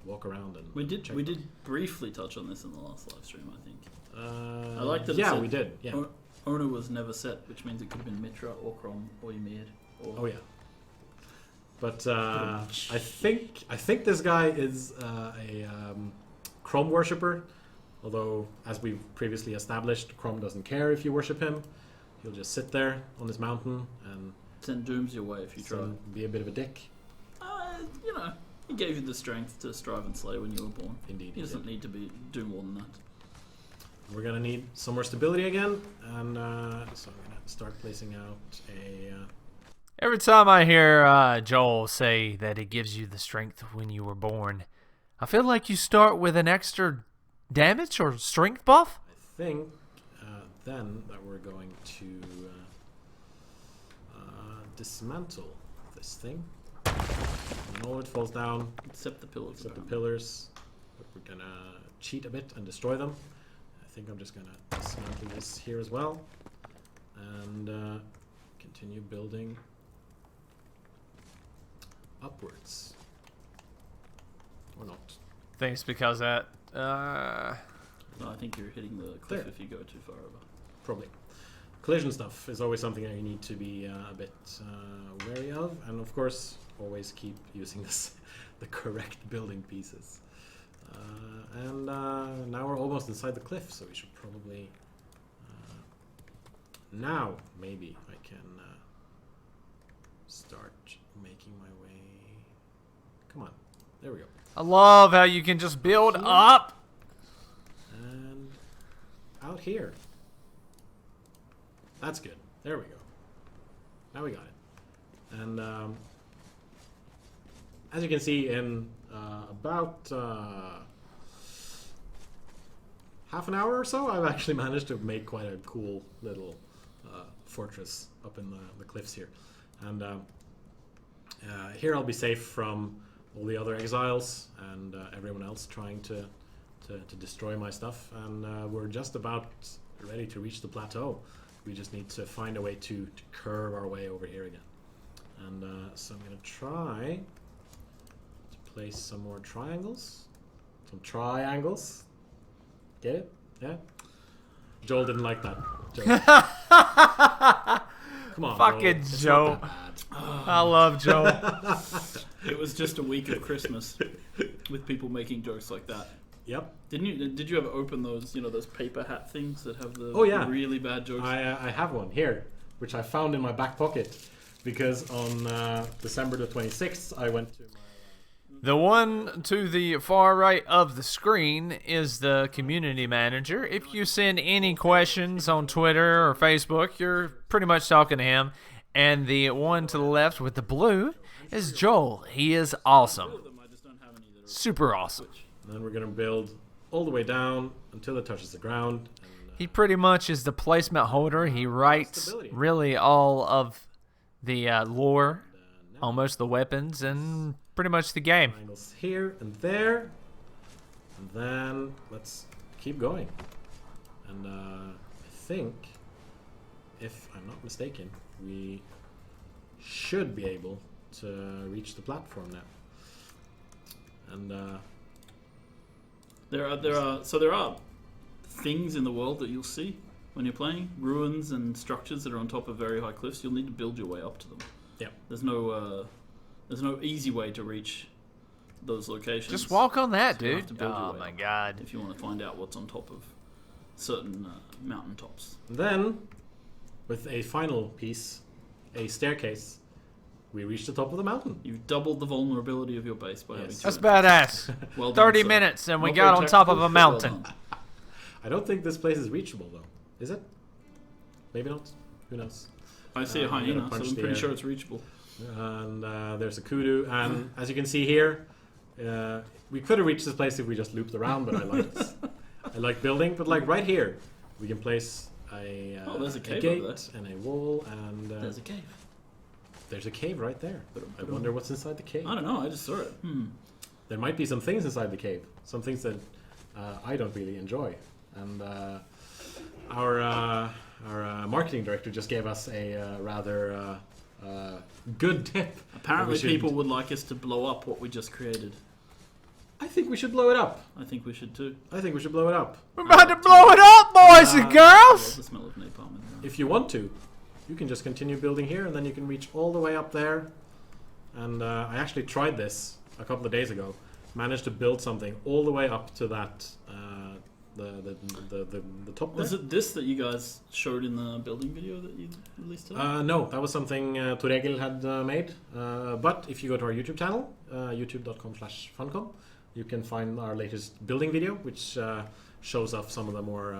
walk around and We did check briefly touch on this in the last live stream, I think. them. I like that it Yeah, said we did. Yeah. Owner was never set, which means it could have been Mitra or Crom or Ymir. Or Oh yeah. But I think this guy is a Chrome worshipper, although as we've previously established, Chrome doesn't care if you worship him. He'll just sit there on his mountain and send dooms your way if you try. be a bit of a dick. He gave you the strength to strive and slay when you were born. Indeed. He doesn't need to do more than that. We're gonna need some more stability again, and so I'm gonna start placing out a. Every time I hear Joel say that it gives you the strength when you were born, I feel like you start with an extra damage or strength buff? I think then that we're going to dismantle this thing. And all it falls down, Except the pillars. except the pillars. But we're gonna cheat a bit and destroy them. I think I'm just gonna dismantle this here as well, and continue building upwards. Or not. I think it's because that. No, I think you're hitting the cliff There. if you go too far over. Probably. Collision stuff is always something that you need to be a bit wary of, and of course, always keep using the correct building pieces. And now we're almost inside the cliff, so we should probably now maybe I can start making my way. Come on, there we go. I love how you can just build up. And out here. That's good. There we go. Now we got it. And as you can see, in about half an hour or so, I've actually managed to make quite a cool little fortress up in the cliffs here. And here I'll be safe from all the other exiles and everyone else trying to destroy my stuff. And we're just about ready to reach the plateau. We just need to find a way to curve our way over here again. And so I'm going to try to place some more triangles. Some triangles. Get it? Yeah? Joel didn't like that. Come on, Fucking It's Joe. not that bad. I love Joe. It was just a week of Christmas with people making jokes like that. Yep. Did you ever open those those paper hat things that have the really bad jokes? I have one here, which I found in my back pocket, because on December the 26th I went to my... The one to the far right of the screen is the community manager. If you send any questions on Twitter or Facebook, you're pretty much talking to him. And the one to the left with the blue is Joel. He is awesome. Super awesome. And then we're going to build all the way down until it touches the ground. And, he pretty much is the placement holder. He writes really all of the lore, almost the weapons, and pretty much the game. Angles here and there. And then let's keep going. And I think, if I'm not mistaken, we should be able to reach the platform now. And there are things in the world that you'll see when you're playing, ruins and structures that are on top of very high cliffs. You'll need to build your way up to them. Yeah. There's no easy way to reach those locations. Just walk on that, So you have dude. to build your Oh way my up god. if you want to find out what's on top of certain mountaintops. then, with a final piece, a staircase, we reach the top of the mountain. You've doubled the vulnerability of your base by having two. That's badass. Well done, 30 sir. minutes and we Not got very on top of tactical, a but well mountain. done. I don't think this place is reachable, though. Is it? Maybe not. Who knows? I see a I'm gonna hyena, so punch I'm the pretty air. sure it's reachable. And there's a kudu. And as you can see here, we could have reached this place if we just looped around, but I like building. But like right here, we can place a, there's a cave gate over and a wall, and There's a cave. there's a cave right there. I wonder what's inside the cave. I don't know, I just saw it. There might be some things inside the cave, some things that I don't really enjoy. And our marketing director just gave us a rather good tip. Apparently We should- people would like us to blow up what we just created. I think we should blow it up. I think we should too. I think we should blow it up. We're about to blow it up, boys and I love girls! the smell of napalm in there. If you want to, you can just continue building here, and then you can reach all the way up there. And I actually tried this a couple of days ago. Managed to build something all the way up to that the top there. Was it this that you guys showed in the building video that you released today? No, that was something Turegil had made. But if you go to our YouTube channel, youtube.com/funcom, you can find our latest building video, which shows off some of the more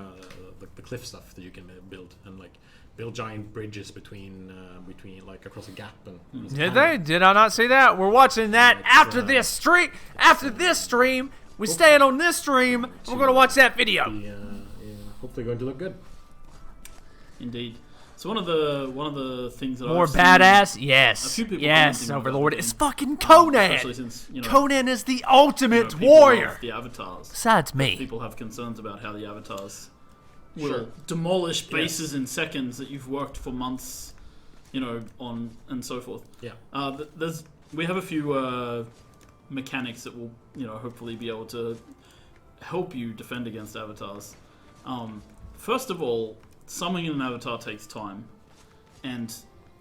the cliff stuff that you can build, and like build giant bridges between like across a gap. And Did I not see that? We're watching that It's, after this stream. After this stream, we staying on this stream. And we're gonna watch that video. Hopefully going to look good. Indeed. So one of the things that More I've seen, badass? a Yes. few people Yes, commenting about Overlord. the It's game, fucking especially Conan. since Conan is the ultimate people warrior. love the avatars. Besides me. People have concerns about how the avatars will Sure. demolish bases in seconds that you've worked for months, on and so forth. Yeah. We have a few mechanics that will, hopefully be able to help you defend against avatars. First of all, summoning an avatar takes time and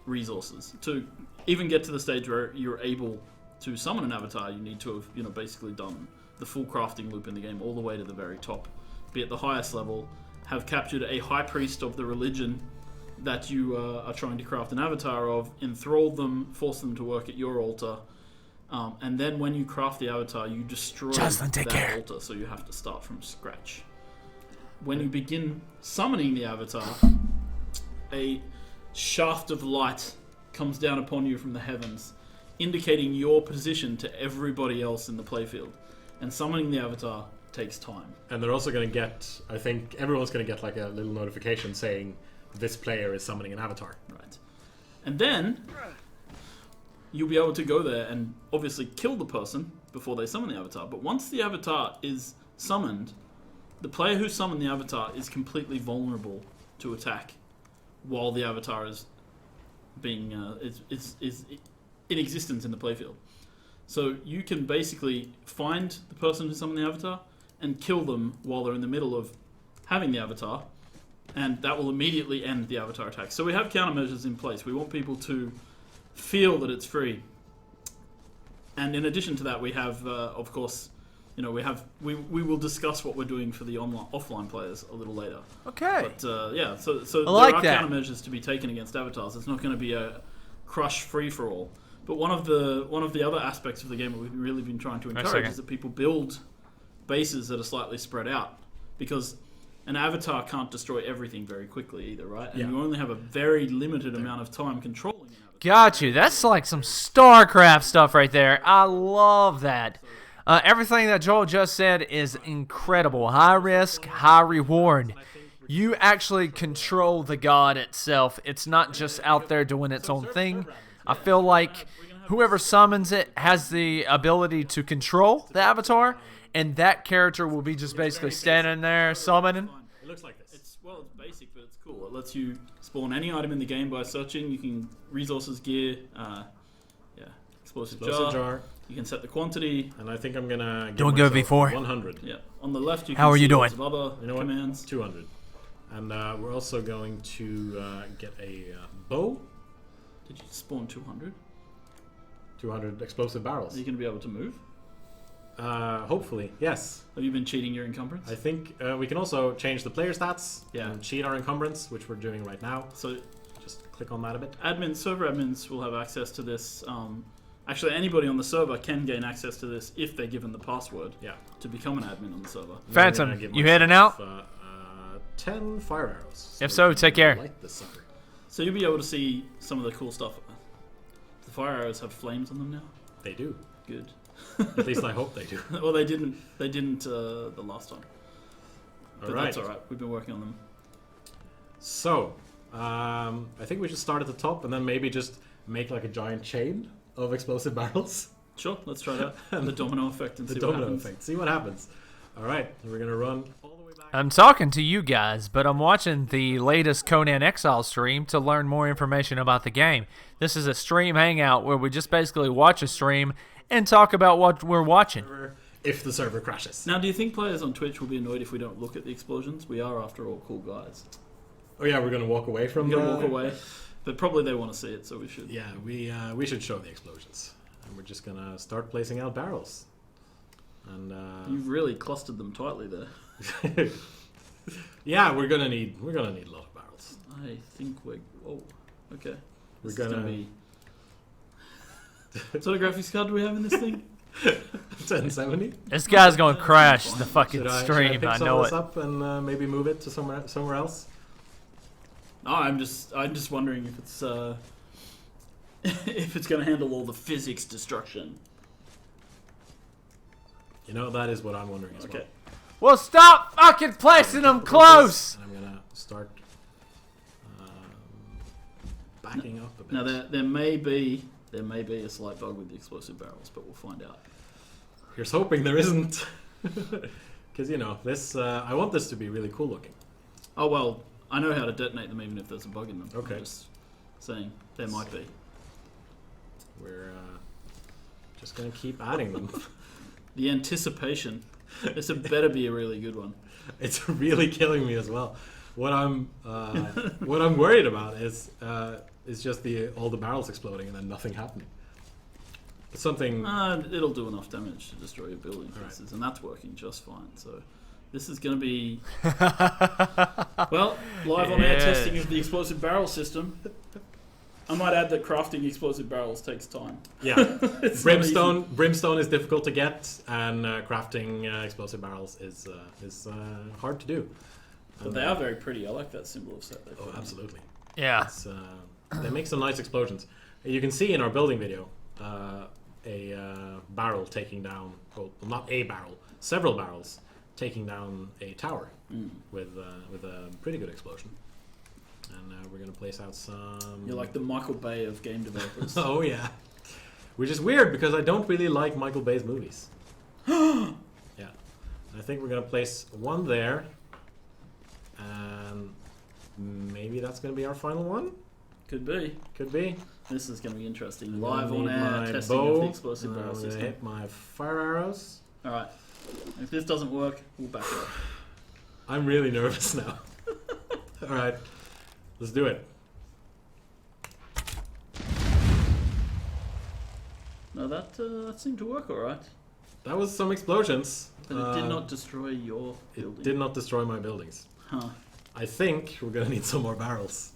resources. To even get to the stage where you're able to summon an avatar, you need to have, basically done the full crafting loop in the game all the way to the very top. Be at the highest level, have captured a high priest of the religion that you are trying to craft an avatar of, enthralled them, force them to work at your altar, and then when you craft the avatar, you destroy Jocelyn, take that care. altar, so you have to start from scratch. When you begin summoning the avatar, a shaft of light comes down upon you from the heavens, indicating your position to everybody else in the playfield. And summoning the avatar takes time. And they're also going to get, I think everyone's going to get like a little notification saying this player is summoning an avatar. Right. And then you'll be able to go there and obviously kill the person before they summon the avatar. But once the avatar is summoned, the player who summoned the avatar is completely vulnerable to attack while the avatar is being is in existence in the playfield. So you can basically find the person who summoned the avatar and kill them while they're in the middle of having the avatar, and that will immediately end the avatar attack. So we have countermeasures in place. We want people to feel that it's free. And in addition to that, we have, of course, we will discuss what we're doing for the offline players a little later. Okay. But yeah, so there like are that. countermeasures to be taken against avatars. It's not going to be a crush free for all. But one of the other aspects of the game that we've really been trying to encourage is that people build bases that are slightly spread out, because an avatar can't destroy everything very quickly either, right? And you only have a very limited amount of time controlling an avatar. Got you. That's like some StarCraft stuff right there. I love that. Everything that Joel just said is incredible. High risk, high reward. You actually control the god itself. It's not just out there doing its own thing. I feel like whoever summons it has the ability to control the avatar, and that character will be just basically standing there summoning. It looks like this. It's basic, but it's cool. It lets you spawn any item in the game by searching. You can resources, gear, explosive jar. You can set the quantity. And I think I'm gonna give Doing good, myself V4. 100. Yeah. On the left, you can How are see you doing? lots of other You know what? commands. 200. And we're also going to get a bow. Did you spawn 200? 200 explosive Are barrels. you going to be able to move? Hopefully, yes. Have you been cheating your encumbrance? I think we can also change the player stats Yeah. and cheat our encumbrance, which we're doing right now. So Just click on that a bit. server admins will have access to this. Actually, anybody on the server can gain access to this if they're given the password Yeah. to become an admin on the server. Phantom, I'm gonna give you heading out? myself, 10 fire arrows. If so, we take can care. Light this sucker. So you'll be able to see some of the cool stuff. The fire arrows have flames on them now. They do. Good. At least I hope they do. Well, they didn't. They didn't the last time. But All right. that's all right. We've been working on them. So, I think we should start at the top and then maybe just make like a giant chain of explosive barrels. Sure. Let's try that. The domino effect and The see domino what happens. effect. See what happens. All right, we're gonna run all the way back. I'm talking to you guys, but I'm watching the latest Conan Exiles stream to learn more information about the game. This is a stream hangout where we just basically watch a stream and talk about what we're watching. If the server crashes. Now, do you think players on Twitch will be annoyed if we don't look at the explosions? We are, after all, cool guys. Oh yeah, we're gonna walk away from. We're gonna walk away, but probably they want to see it, so we should. Yeah, we should show the explosions, and we're just gonna start placing out barrels. And You've really clustered them tightly there. yeah, we're gonna need a lot of barrels. I think we're. Oh, okay. We're This is gonna be. What sort of graphics card do we have in this thing? 1070. This guy's gonna crash the fucking Should I stream. pick I some know of this it. up and maybe move it to somewhere else? No, I'm just wondering if it's if it's going to handle all the physics destruction. You know, that is what I'm wondering as Okay. Well, stop fucking placing them close. And I'm gonna start backing up a bit. Now there may be a slight bug with the explosive barrels, but we'll find out. Here's hoping there isn't, because you know this. I want this to be really cool looking. Oh well, I know how to detonate them even if there's a bug in them. Okay. I'm just saying there might be. We're just gonna keep adding them. The anticipation. This had better be a really good one. It's really killing me as well. What I'm worried about is just all the barrels exploding and then nothing happening. It's something. It'll do enough damage to destroy your building pieces, and that's working just fine. So this is going to be well live on air testing of the explosive barrel system. I might add that crafting explosive barrels takes time. Yeah, It's not easy. brimstone is difficult to get, and crafting explosive barrels is hard to do. But they are very pretty. I like that symbol of set. Oh, absolutely. Yeah. It's, they make some nice explosions. You can see in our building video a barrel taking down, well, not a barrel, several barrels taking down a tower with a pretty good explosion. And we're going to place out some... You're like the Michael Bay of game developers. Oh, yeah. Which is weird because I don't really like Michael Bay's movies. Yeah. I think we're going to place one there. And maybe that's going to be our final one? Could be. Could be. This is going to be interesting. I'm Live gonna on need air my testing bow, of the explosive and barrel I'm gonna system. hit my fire arrows. Alright. If this doesn't work, we'll back it up. I'm really nervous now. Alright. Let's do it. No, that seemed to work alright. That was some explosions. But it did not destroy your building. It did not destroy my buildings. Huh. I think we're gonna need some more barrels.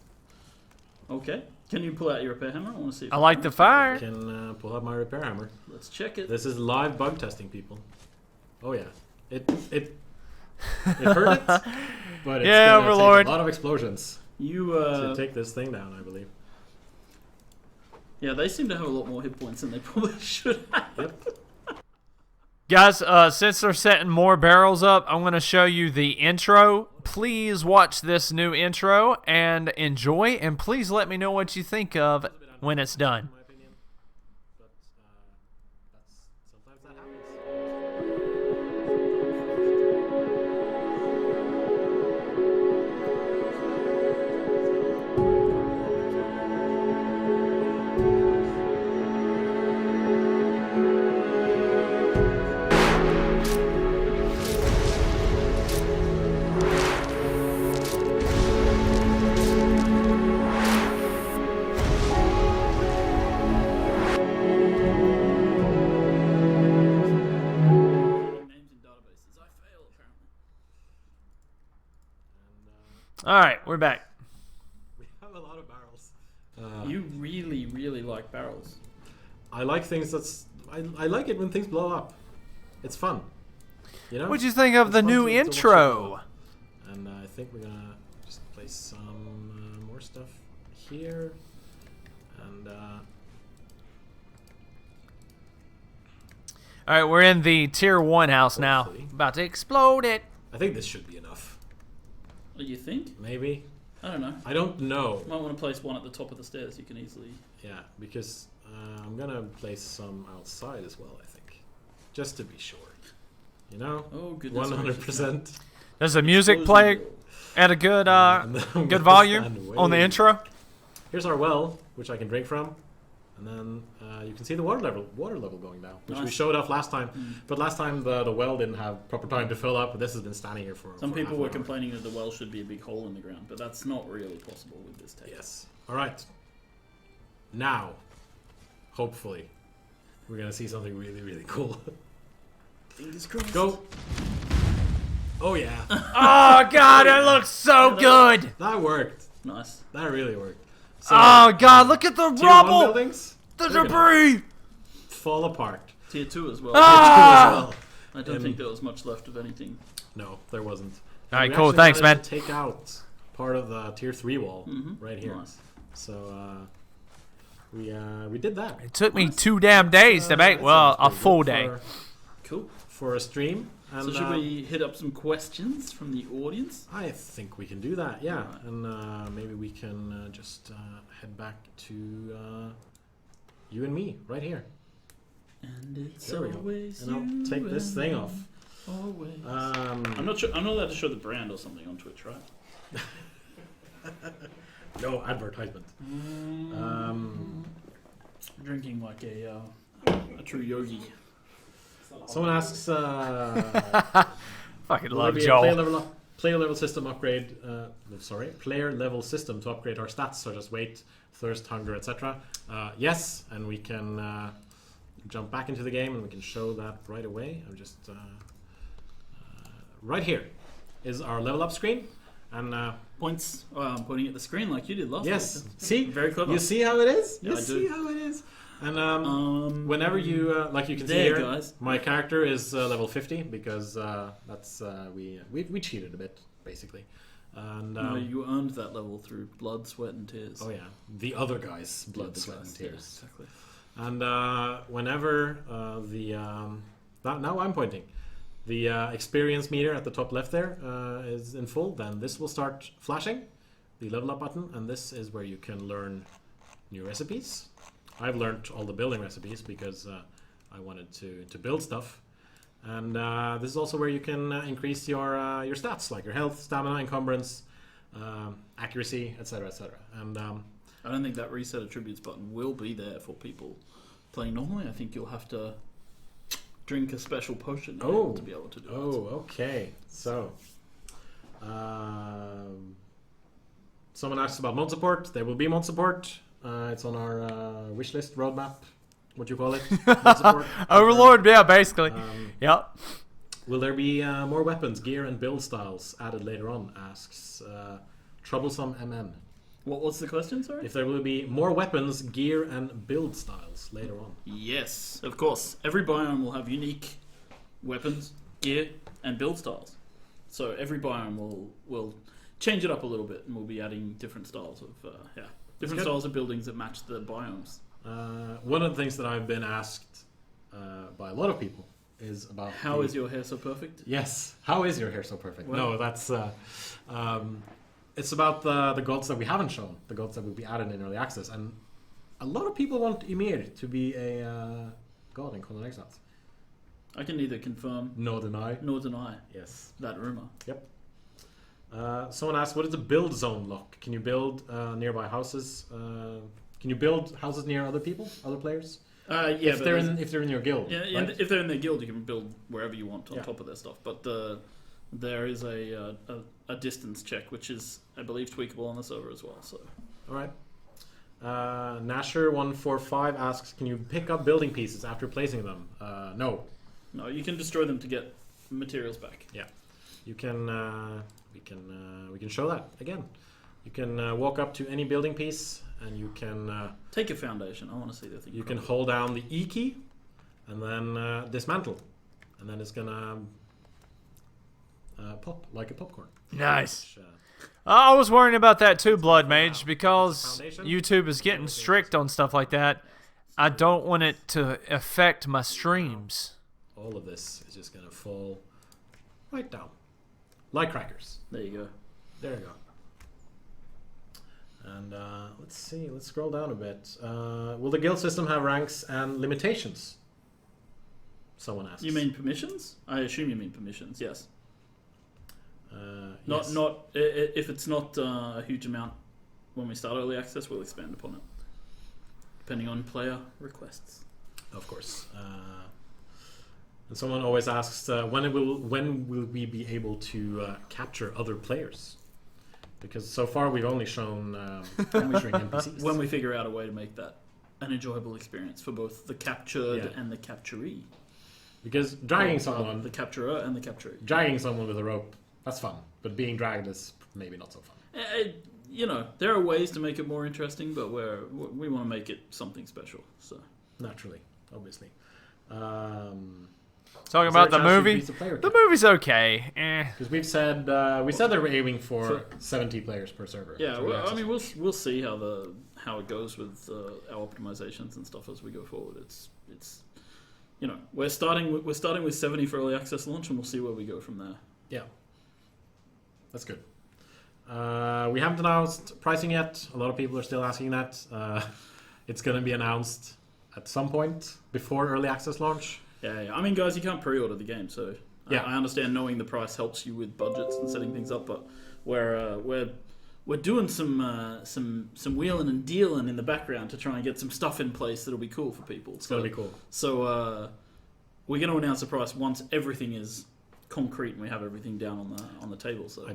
Okay. Can you pull out your repair hammer? I want to see if I like the fire. I can pull out my repair hammer. Let's check it. This is live bug testing, people. Oh yeah, it hurt it, but it's Yeah, gonna Overlord. take a lot of explosions You to take this thing down, I believe. yeah, they seem to have a lot more hit points than they probably should have. Yep. Guys, since they're setting more barrels up, I'm going to show you the intro. Please watch this new intro and enjoy, and please let me know what you think of when it's done. In my opinion, but sometimes that happens. Names in databases. I fail apparently. All right, we're back. We have a lot of barrels. You really, really like barrels. I like things I like it when things blow up. It's fun. You know? What'd you think of It's the fun new to watch it blow intro? up. And I think we're gonna just place some more stuff here. And All right, we're in the tier 1 house now. Hopefully. About to explode it. I think this should be enough. What do you think? Maybe. I don't know. I don't know. Might want to place one at the top of the stairs. You can easily. Yeah, because I'm gonna place some outside as well, I think. Just to be sure. You know? Oh goodness. 100%. Does the music play at a good And then I'm good gonna volume stand on the way- intro? Here's our well, which I can drink from. And then you can see the water level going down, which we Nice. showed off last time. But last time the well didn't have proper time to fill up. This has been standing here for Some for people half were an hour. complaining that the well should be a big hole in the ground, but that's not really possible with this tech. Yes. All right. Now, hopefully, we're gonna see something really, really cool. Fingers crossed. Go. Oh yeah, Oh god, it looks so good. that worked. Nice. That really worked. So, Oh god, look at the tier 1 rubble, buildings, the they're gonna debris. fall apart. Tier 2 as well. Ah! I don't think there was much left of anything. No, there wasn't. All right, We cool. actually Thanks, man. managed to take out part of the tier 3 wall right here. Nice. So we did that. It took me 2 damn days to make. That Well, sounds a pretty full good day. Cool. for a stream. And, So should we hit up some questions from the audience? I think we can do that, yeah. Alright. And maybe we can just head back to you and me right here. And it's There we go. always And I'll you take this and thing me, off. Always. I'm not sure. I'm not allowed to show the brand or something on Twitch, right? No advertisement. Drinking like a true yogi. Someone asks, Fucking will there love be a Joel. player level system upgrade? Player level system to upgrade our stats such as weight, thirst, hunger, etc. Yes, and we can jump back into the game and we can show that right away. I'm just right here is our level up screen, and Points. I'm pointing at the screen like you did last yes, week. see, Very clever. you see how it is. Yeah, You I see do. how it is. And whenever you like you can see There, here, guys. my character is level 50 because that's we cheated a bit basically, and No, you earned that level through blood, sweat, and tears. oh yeah, the other guy's blood, The sweat, and guys, yeah, tears. exactly. And whenever now I'm pointing, the experience meter at the top left there is in full, then this will start flashing, the level up button, and this is where you can learn new recipes. I've learned all the building recipes because I wanted to build stuff, and this is also where you can increase your stats like your health, stamina, encumbrance, accuracy, etc., etc. And I don't think that reset attributes button will be there for people playing normally. I think you'll have to drink a special potion to be able to do it. Oh, okay. So, someone asks about mod support. There will be mod support. It's on our wish list roadmap what you call it? Mod support. Overlord, yeah, basically. Yep. Will there be more weapons, gear, and build styles added later on? Asks Troublesome MN. What's the question, sorry? If there will be more weapons, gear, and build styles later on. Yes, of course. Every biome will have unique weapons, gear, and build styles. So every biome will change it up a little bit, and we'll be adding different styles of different styles of buildings that match the biomes. One of the things that I've been asked by a lot of people is about How is your hair so perfect? Yes, how is your hair so perfect? Well, no, that's it's about the gods that we haven't shown, the gods that will be added in early access, and a lot of people want Ymir to be a god in Conan Exiles. I can neither confirm No deny. nor deny Yes. that rumor. Yep. Someone asked, what is the build zone lock? Can you build nearby houses? Can you build houses near other people, other players? Yeah, if they're in your guild. Yeah, right? if they're in their guild, you can build wherever you want on Yeah. top of their stuff. But there is a distance check, which is, I believe, tweakable on the server as well. So All right. Nasher145 asks, can you pick up building pieces after placing them? No. no, you can destroy them to get materials back. Yeah. You can. We can show that again. You can walk up to any building piece, and you can. Take a foundation. I want to see the thing. You can hold down the E key, and then dismantle, and then it's gonna pop like a popcorn. Nice. Which, I was worrying about that too, Blood Mage, because Foundation? YouTube is getting strict on stuff like that. I don't want it to affect my streams. all of this is just gonna fall right down, like crackers. There you go. There you go. And let's see. Let's scroll down a bit. Will the guild system have ranks and limitations? Someone asks. You mean permissions? I assume you mean permissions. Yes. Yes. Not if it's not a huge amount when we start early access, we'll expand upon it, depending on player requests. Of course. And someone always asks when will we be able to capture other players? Because so far we've only shown capturing NPCs. When we figure out a way to make that an enjoyable experience for both the captured Yeah. and the capturee. Because dragging Or, someone, the capturer and the capturee. dragging someone with a rope, that's fun. But being dragged is maybe not so fun. You know, there are ways to make it more interesting, but we want to make it something special. So Naturally, obviously. Talking Is there about a the chance to movie. increase the player The count? movie's okay. Because we said they were aiming for 70 players per server. yeah, to well, access I mean, it. we'll see how it goes with our optimizations and stuff as we go forward. It's you know, we're starting with 70 for early access launch, and we'll see where we go from there. Yeah, that's good. We haven't announced pricing yet. A lot of people are still asking that. It's going to be announced at some point before early access launch. Yeah. I mean, guys, you can't pre-order the game, so Yeah. I understand knowing the price helps you with budgets and setting things up, but we're doing some wheeling and dealing in the background to try and get some stuff in place that'll be cool for people. It's going to be cool. So we're going to announce the price once everything is concrete and we have everything down on the table. So I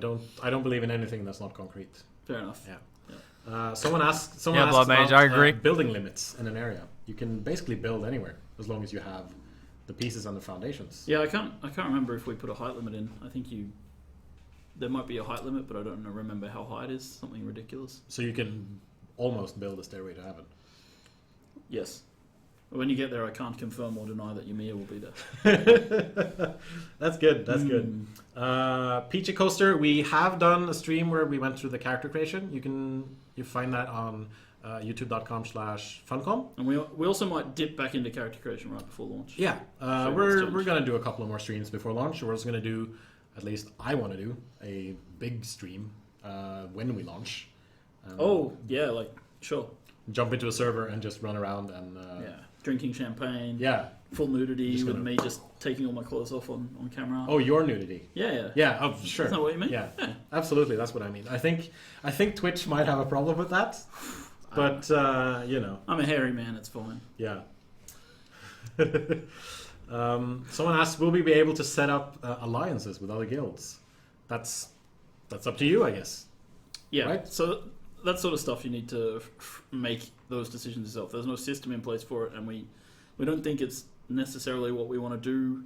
don't believe in anything that's not concrete. fair enough. Yeah. Someone asked Blood Mage, about I agree. building limits in an area. You can basically build anywhere as long as you have the pieces and the foundations. Yeah, I can't remember if we put a height limit in. I think there might be a height limit, but I don't remember how high it is. Something ridiculous. So you can almost build a stairway to heaven. Yes. When you get there, I can't confirm or deny that Ymir will be there. That's good. That's good. Peachy Coaster, we have done a stream where we went through the character creation. You find that on youtube.com/funcom. And we also might dip back into character creation right before launch. Yeah, Sure, we're exchange. going to do a couple of more streams before launch. We're also going to do, at least I want to do, a big stream when we launch. Oh, yeah, like, sure. Jump into a server and just run around and... Yeah. Drinking champagne. Yeah. Full nudity Just with gonna- me just taking all my clothes off on camera. Oh, your nudity. Yeah. Yeah, oh, sure. Isn't that what you mean? Yeah, absolutely. That's what I mean. I think Twitch might have a problem with that, but you know, I'm a hairy man, it's fine. yeah. Someone asked, will we be able to set up alliances with other guilds? That's up to you, I guess. Yeah, Right? so that sort of stuff you need to make those decisions yourself. There's no system in place for it, and we don't think it's necessarily what we want to do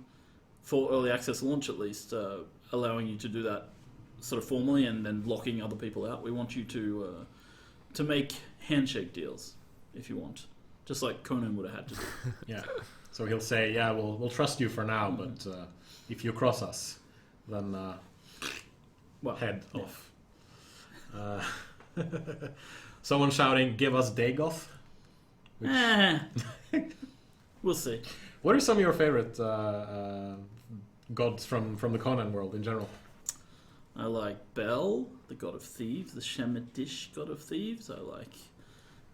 for early access launch, at least, allowing you to do that sort of formally and then locking other people out. We want you to make handshake deals if you want, just like Conan would have had to do. Yeah. So he'll say, "Yeah, we'll trust you for now, but if you cross us, then head off." Someone shouting, "Give us Dagoth." We'll see. What are some of your favorite gods from the Conan world in general? I like Bel, the god of thieves, the Shemitish god of thieves. I like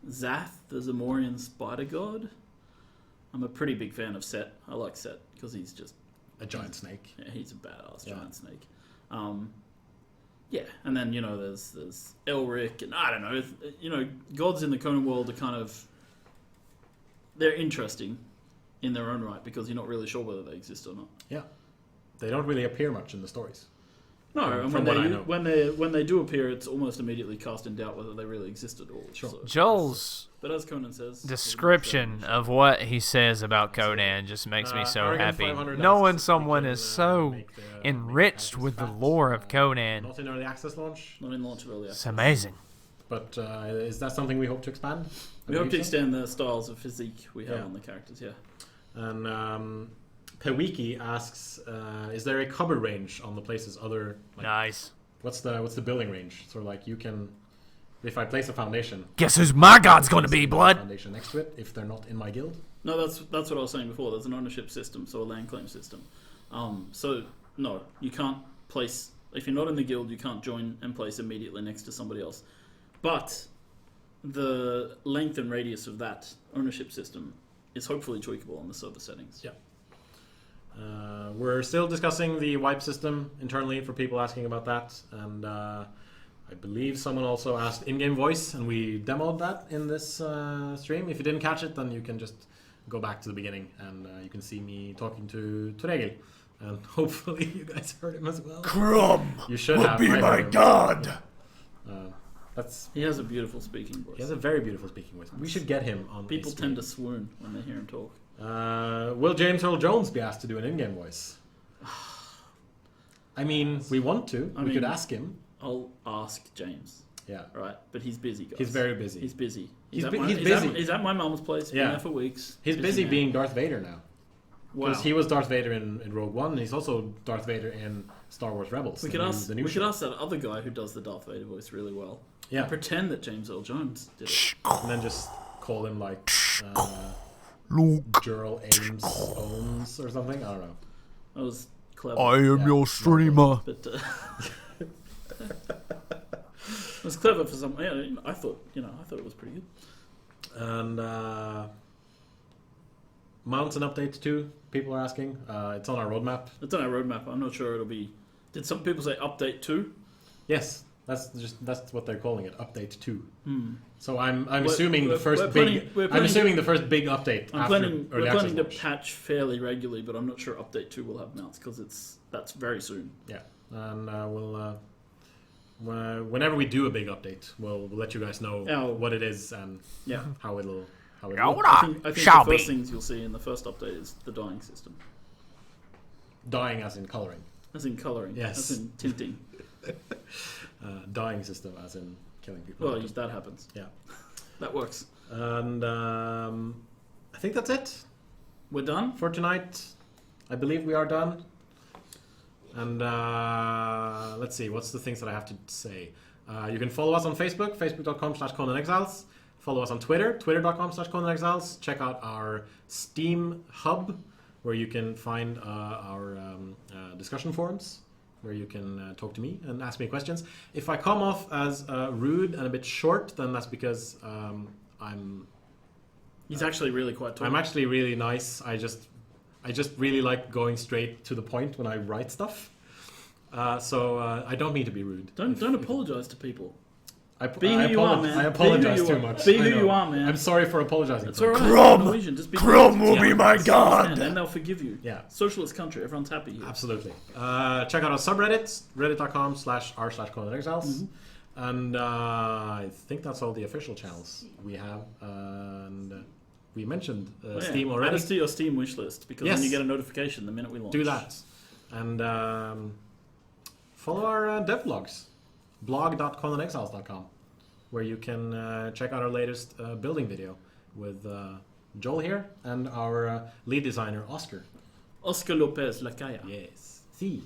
Zath, the Zamorian spider god. I'm a pretty big fan of Set. I like Set because he's just A giant snake. Yeah, he's a badass giant snake. Yeah, and then there's Elric, and I don't know. Gods in the Conan world are kind of they're interesting in their own right because you're not really sure whether they exist or not. Yeah, they don't really appear much in the stories. No, and from what I know. when they do appear, it's almost immediately cast in doubt whether they really exist at all. Sure. So, Joel's but as Conan says, description of what he says about Conan just makes me so Arrogant happy. 500 Knowing asks someone if we is can, so make the enriched with the lore of Conan. Not in early access launch, not in launch of early It's access. amazing. but is that something we hope to expand? We hope to extend the styles of physique we have Yeah. on the characters. Yeah. And Pewiki asks, is there a cover range on the places other? Like, Nice. What's the building range? So like you can, if I place a foundation, Guess who's my god's gonna be, blood? foundation next to it, if they're not in my guild. No, that's what I was saying before. There's an ownership system, so a land claim system. So no, you can't place if you're not in the guild. You can't join and place immediately next to somebody else. But the length and radius of that ownership system is hopefully tweakable on the server settings. Yeah. We're still discussing the wipe system internally for people asking about that, and I believe someone also asked in-game voice, and we demoed that in this stream. If you didn't catch it, then you can just go back to the beginning, and you can see me talking to Regil, and hopefully you guys heard him as well. Crumb You should have. be I my heard him. god. He has a beautiful speaking voice. He has a very beautiful speaking voice. We should get him on. People tend to swoon when they hear him talk. Will James Earl Jones be asked to do an in-game voice? I mean, we want to. We could ask him. I'll ask James. Yeah. Right, but he's busy, guys. He's very busy. He's busy. He's at bu- my- he's at- busy. He's at my mum's place. Been Yeah. there for weeks. He's busy man. being Darth Vader now. Wow. Because he was Darth Vader in Rogue One, and he's also Darth Vader in Star Wars Rebels. We the could new- ask. the new We show. could ask that other guy who does the Darth Vader voice really well. Yeah. And pretend that James Earl Jones did it. And then just call him like Luke, Gerald Ames Owens or something. I don't know. That was clever. I am Yeah. your streamer. But it was clever for some. Yeah, I thought it was pretty good. And Mountain Update 2, people are asking. It's on our roadmap. It's on our roadmap. I'm not sure it'll be. Did some people say update 2? Yes, that's what they're calling it. Update 2. So I'm We're- assuming the we're- first we're big. planning- we're I'm planning assuming the first big update I'm after planning. early We're access planning to launch. patch fairly regularly, but I'm not sure update 2 will have mounts because that's very soon. Yeah, and we'll whenever we do a big update, we'll let you guys know what it is and Yeah. how it'll Yoda. look. I think Shall the first be. things you'll see in the first update is the dyeing system, Dying as in coloring, as in colouring, Yes. as in tinting. dying system as in killing people. Well, that happens. Yeah, That works. and I think that's it We're done. for tonight. I believe we are done. And let's see, what's the things that I have to say? You can follow us on Facebook, facebook.com/Conan Exiles. Follow us on Twitter, twitter.com/Conan Exiles. Check out our Steam hub, where you can find our discussion forums, where you can talk to me and ask me questions. If I come off as rude and a bit short, then that's because He's actually really quite tall. I'm actually really nice. I just really like going straight to the point when I write stuff. So I don't mean to be rude. Don't apologise to people. Be who you are, man. I Be apologize who you too are. much. Be I who know. you are, man. I'm sorry for apologizing. It's to alright. them. Crumb! Norwegian, just be Crumb polite. will be my god! And they'll forgive you. Yeah. Socialist country. Everyone's happy here. Absolutely. Check out our subreddits, reddit.com/r/Conan Exiles. And I think that's all the official channels we have. And we mentioned Oh, yeah. Steam Add already. us to your Steam wish list because Yes. then you get a notification the minute we launch. Do that. And follow our devlogs. blog.conanexiles.com, where you can check out our latest building video with Joel here and our lead designer, Oscar. Oscar Lopez Lacaya. Yes. See.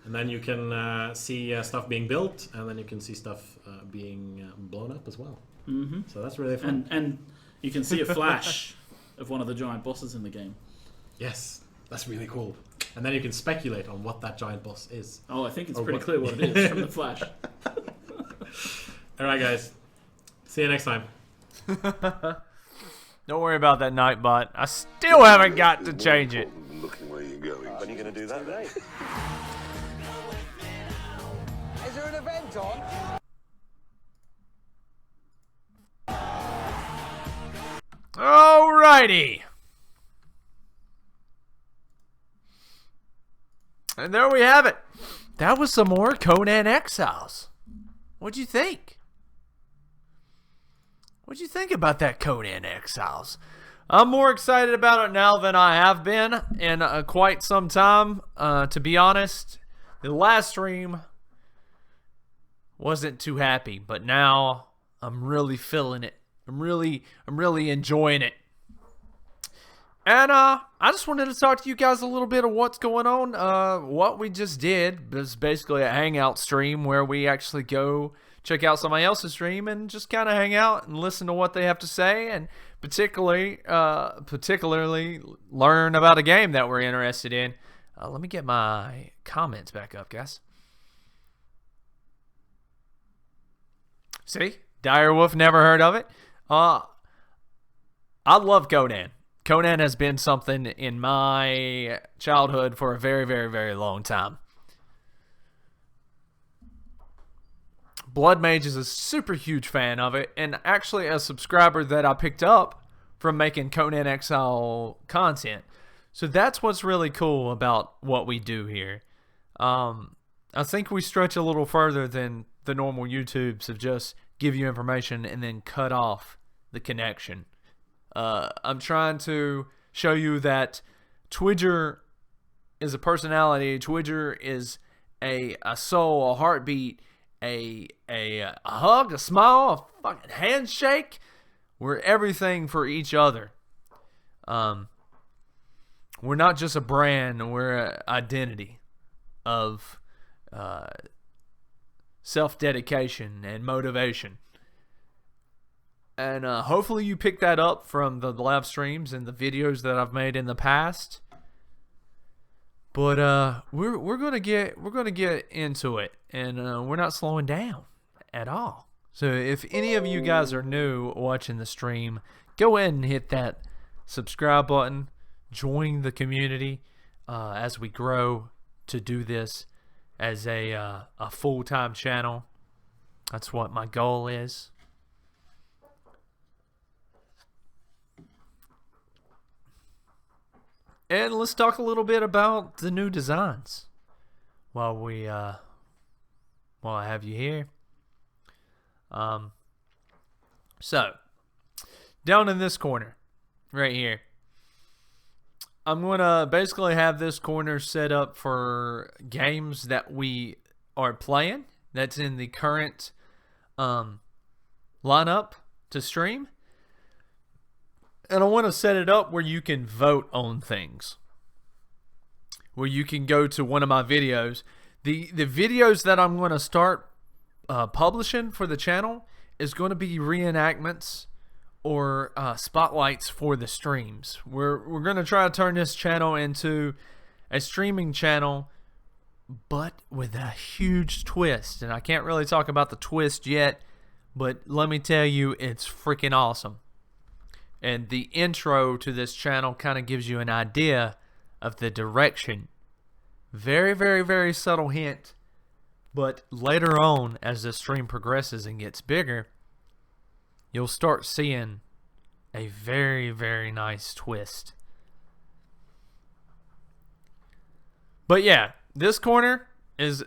And then you can see stuff being built, and then you can see stuff being blown up as well. Mm-hmm. So that's really fun. And you can see a flash of one of the giant bosses in the game. Yes, that's really cool. And then you can speculate on what that giant boss is. Oh, I think it's Or pretty what- clear what it is from the flash. All right, guys. See you next time. Don't worry about that Nightbot. I still haven't got to It's more change it. important than looking where you're going. When are you going to do that, Dave? Is there an event on? Alrighty. And there we have it. That was some more Conan Exiles. What'd you think? What'd you think about that Conan Exiles? I'm more excited about it now than I have been in quite some time. To be honest, the last stream wasn't too happy, but now I'm really feeling it. I'm really enjoying it. And I just wanted to talk to you guys a little bit of what's going on. What we just did was basically a Hangout stream where we actually go check out somebody else's stream and just kind of hang out and listen to what they have to say, and particularly learn about a game that we're interested in. Let me get my comments back up, guys. See? Direwolf, never heard of it. I love Conan. Conan has been something in my childhood for a very, very, very long time. Blood Mage is a super huge fan of it, and actually a subscriber that I picked up from making Conan Exile content. So that's what's really cool about what we do here. I think we stretch a little further than the normal YouTubes of just give you information and then cut off the connection. I'm trying to show you that Twidger is a personality. Twidger is a soul, a heartbeat, a hug, a smile, a fucking handshake. We're everything for each other. We're not just a brand. We're an identity of self-dedication and motivation. And hopefully you pick that up from the live streams and the videos that I've made in the past. But we're gonna get into it, and we're not slowing down at all. So if any of you guys are new watching the stream, go ahead and hit that subscribe button. Join the community as we grow to do this as a full-time channel. That's what my goal is. And let's talk a little bit about the new designs while I have you here. So down in this corner right here, I'm gonna basically have this corner set up for games that we are playing that's in the current lineup to stream. And I want to set it up where you can vote on things. Where you can go to one of my videos. The videos that I'm going to start publishing for the channel is going to be reenactments or spotlights for the streams. We're going to try to turn this channel into a streaming channel, but with a huge twist. And I can't really talk about the twist yet, but let me tell you, it's freaking awesome. And the intro to this channel kind of gives you an idea of the direction. Very, very, very subtle hint. But later on, as the stream progresses and gets bigger, you'll start seeing a very, very nice twist. But yeah, this corner is...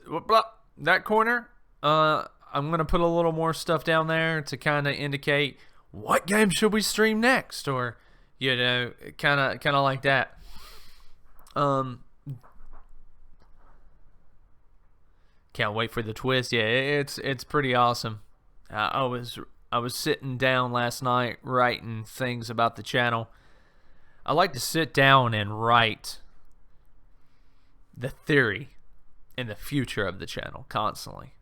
that corner, I'm going to put a little more stuff down there to kind of indicate... what game should we stream next? Or, You know, kind of like that. Can't wait for the twist. Yeah, it's pretty awesome. I was sitting down last night writing things about the channel. I like to sit down and write the theory and the future of the channel constantly.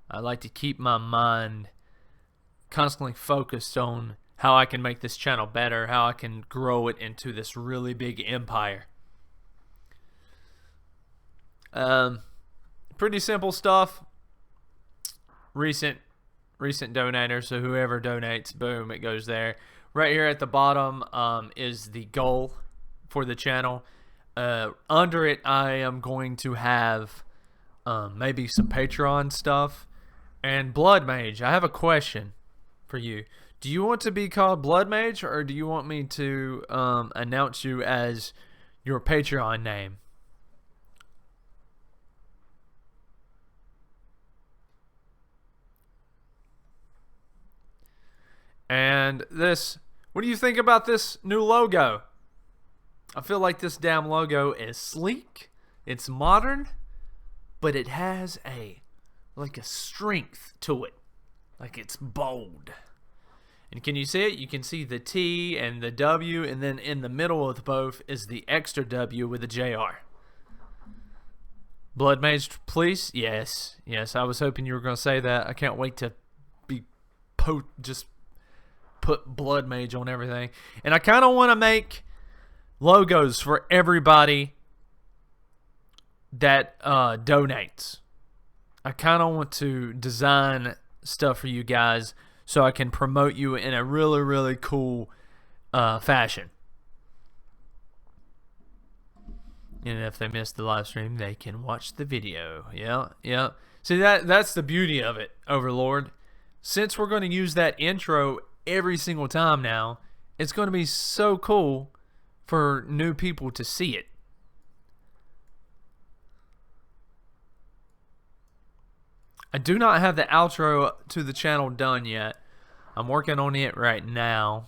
I like to keep my mind constantly focused on how I can make this channel better, how I can grow it into this really big empire. Pretty simple stuff. Recent donator, so whoever donates, boom, it goes there. Right here at the bottom is the goal for the channel. Under it, I am going to have maybe some Patreon stuff. And Blood Mage, I have a question for you. Do you want to be called Blood Mage, or do you want me to announce you as your Patreon name? And this, what do you think about this new logo? I feel like this damn logo is sleek, it's modern, but it has a strength to it. Like it's bold. And can you see it? You can see the T and the W, and then in the middle of both is the extra W with a JR. Blood Mage, please? Yes. Yes, I was hoping you were going to say that. I can't wait to be just put Blood Mage on everything. And I kind of want to make logos for everybody that donates. I kind of want to design stuff for you guys so I can promote you in a really, really cool fashion. And if they miss the live stream, they can watch the video. Yeah. See, that's the beauty of it, Overlord. Since we're going to use that intro every single time now, it's going to be so cool for new people to see it. I do not have the outro to the channel done yet. I'm working on it right now.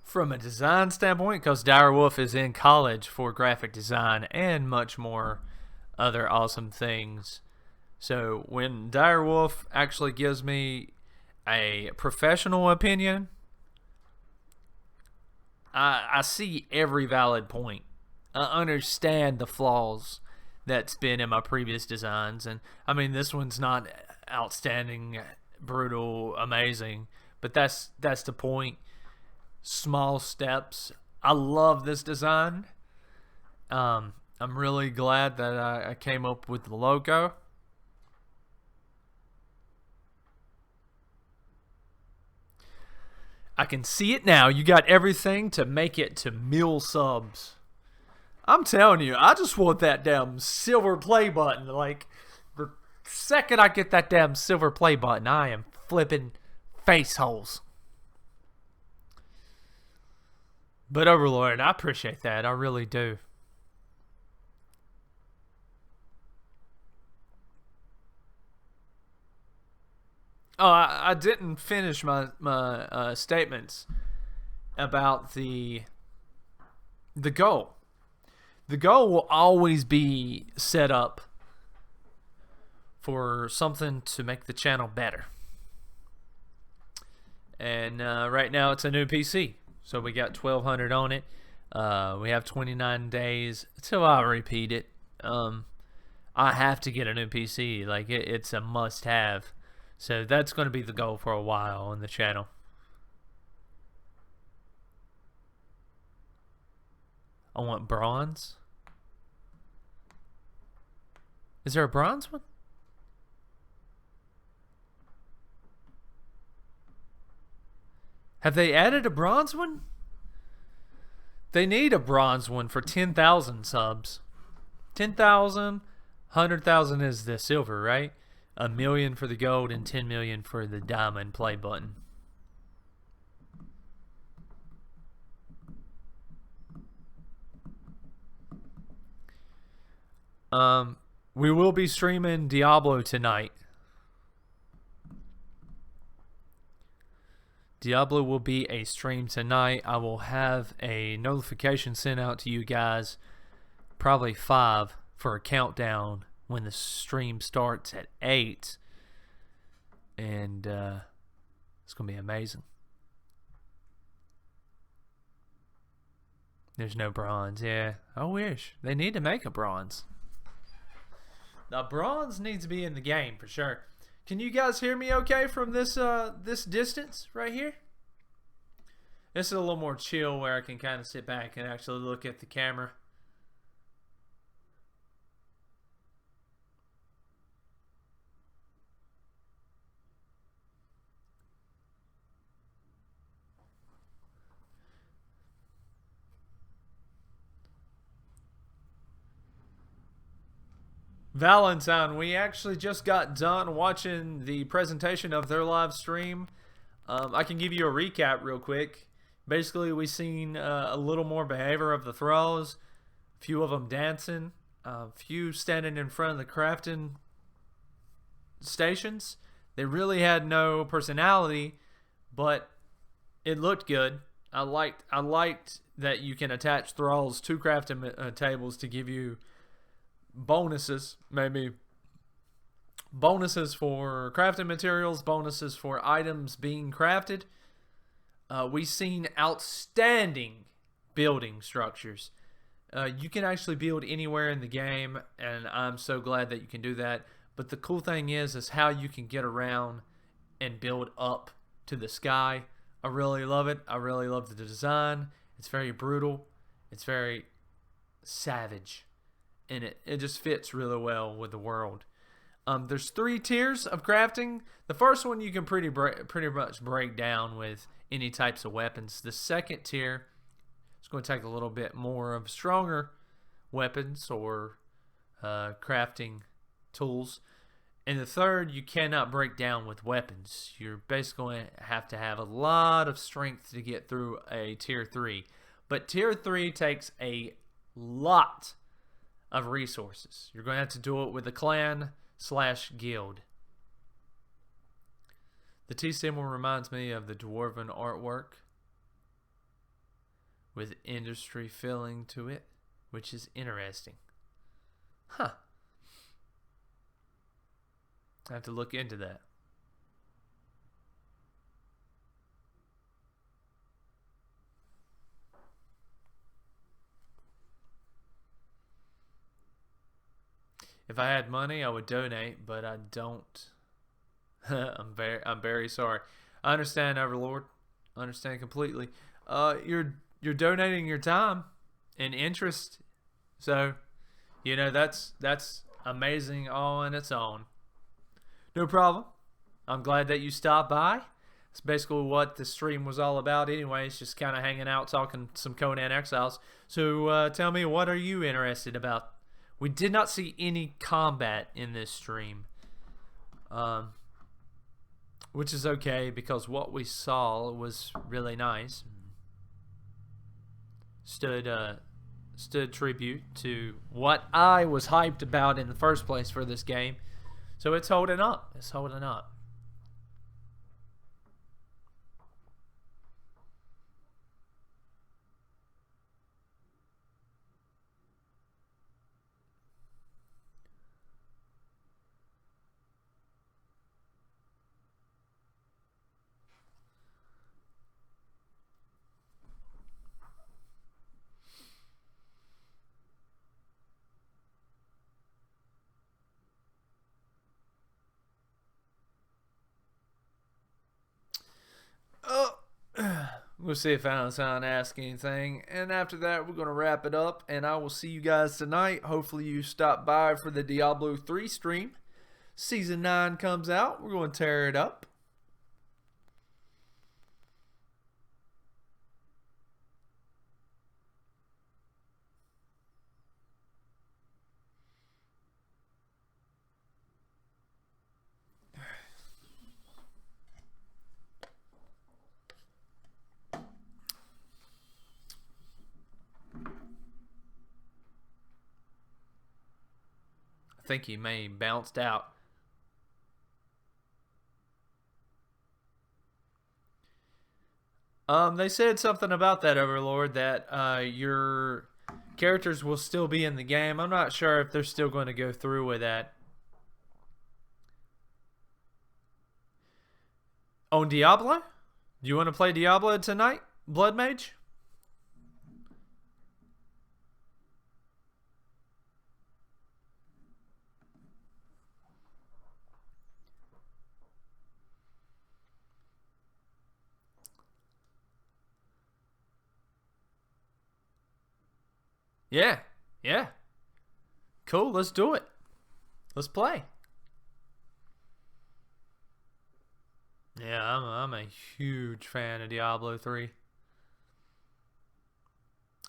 From a design standpoint, because Direwolf is in college for graphic design and much more other awesome things. So when Direwolf actually gives me a professional opinion, I see every valid point. I understand the flaws that's been in my previous designs. And I mean, this one's not outstanding, brutal, amazing, but that's the point. Small steps. I love this design. I'm really glad that I came up with the logo. I can see it now. You got everything to make it to mil subs. I'm telling you, I just want that damn silver play button. Like, the second I get that damn silver play button, I am flipping face holes. But Overlord, I appreciate that. I really do. Oh, I didn't finish my statements about the goal. The goal will always be set up for something to make the channel better. And right now it's a new PC. So we got 1,200 on it. We have 29 days till I repeat it. I have to get a new PC. Like, it's a must-have. So that's going to be the goal for a while on the channel. I want bronze. Is there a bronze one? Have they added a bronze one? They need a bronze one for 10,000 subs. 10,000, 100,000 is the silver, right? 1 million for the gold and 10 million for the diamond play button. We will be streaming Diablo tonight. Diablo will be a stream tonight. I will have a notification sent out to you guys, probably 5, for a countdown when the stream starts at 8. And it's going to be amazing. There's no bronze. Yeah, I wish. They need to make a bronze. Now, bronze needs to be in the game for sure. Can you guys hear me okay from this this distance right here? This is a little more chill where I can kind of sit back and actually look at the camera. Valentine, we actually just got done watching the presentation of their live stream. I can give you a recap real quick. Basically, we seen a little more behavior of the thralls, a few of them dancing, a few standing in front of the crafting stations. They really had no personality, but it looked good. I liked that you can attach thralls to crafting tables to give you bonuses, maybe bonuses for crafting materials, bonuses for items being crafted. We've seen outstanding building structures. You can actually build anywhere in the game, and I'm so glad that you can do that. But the cool thing is how you can get around and build up to the sky. I really love it. I really love the design. It's very brutal. It's very savage. And it just fits really well with the world. There's 3 tiers of crafting. The first one you can pretty much break down with any types of weapons. The second tier is going to take a little bit more of stronger weapons or crafting tools. And the third, you cannot break down with weapons. You're basically going to have a lot of strength to get through a tier 3. But tier 3 takes a lot of resources. You're going to have to do it with a clan/guild. The T symbol reminds me of the dwarven artwork with industry feeling to it, which is interesting. Huh. I have to look into that. If I had money, I would donate, but I don't. I'm very sorry. I understand, Overlord. I understand completely. You're donating your time and interest, so you know that's amazing all on its own. No problem. I'm glad that you stopped by. It's basically what the stream was all about anyways, just kind of hanging out, talking some Conan Exiles. So tell me, what are you interested about? We did not see any combat in this stream, which is okay because what we saw was really nice. Stood tribute to what I was hyped about in the first place for this game. So it's holding up. It's holding up. We'll see if Valentine asks anything, and after that we're going to wrap it up, and I will see you guys tonight. Hopefully you stop by for the Diablo 3 stream. Season 9 comes out. We're going to tear it up. think he may have bounced out. They said something about that, Overlord, that your characters will still be in the game. I'm not sure if they're still going to go through with that. On Diablo? Do you want to play Diablo tonight, Blood Mage? Yeah, yeah. Cool, let's do it. Let's play. Yeah, I'm a huge fan of Diablo 3.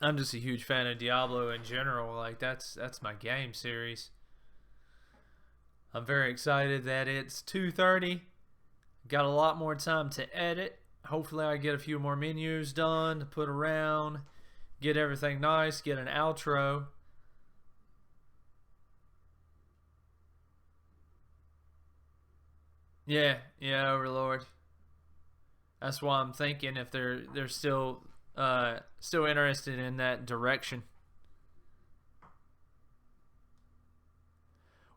I'm just a huge fan of Diablo in general. Like that's my game series. I'm very excited that it's 2:30. Got a lot more time to edit. Hopefully I get a few more menus done to put around. Get everything nice, get an outro. Yeah, Overlord. That's why I'm thinking if they're still interested in that direction.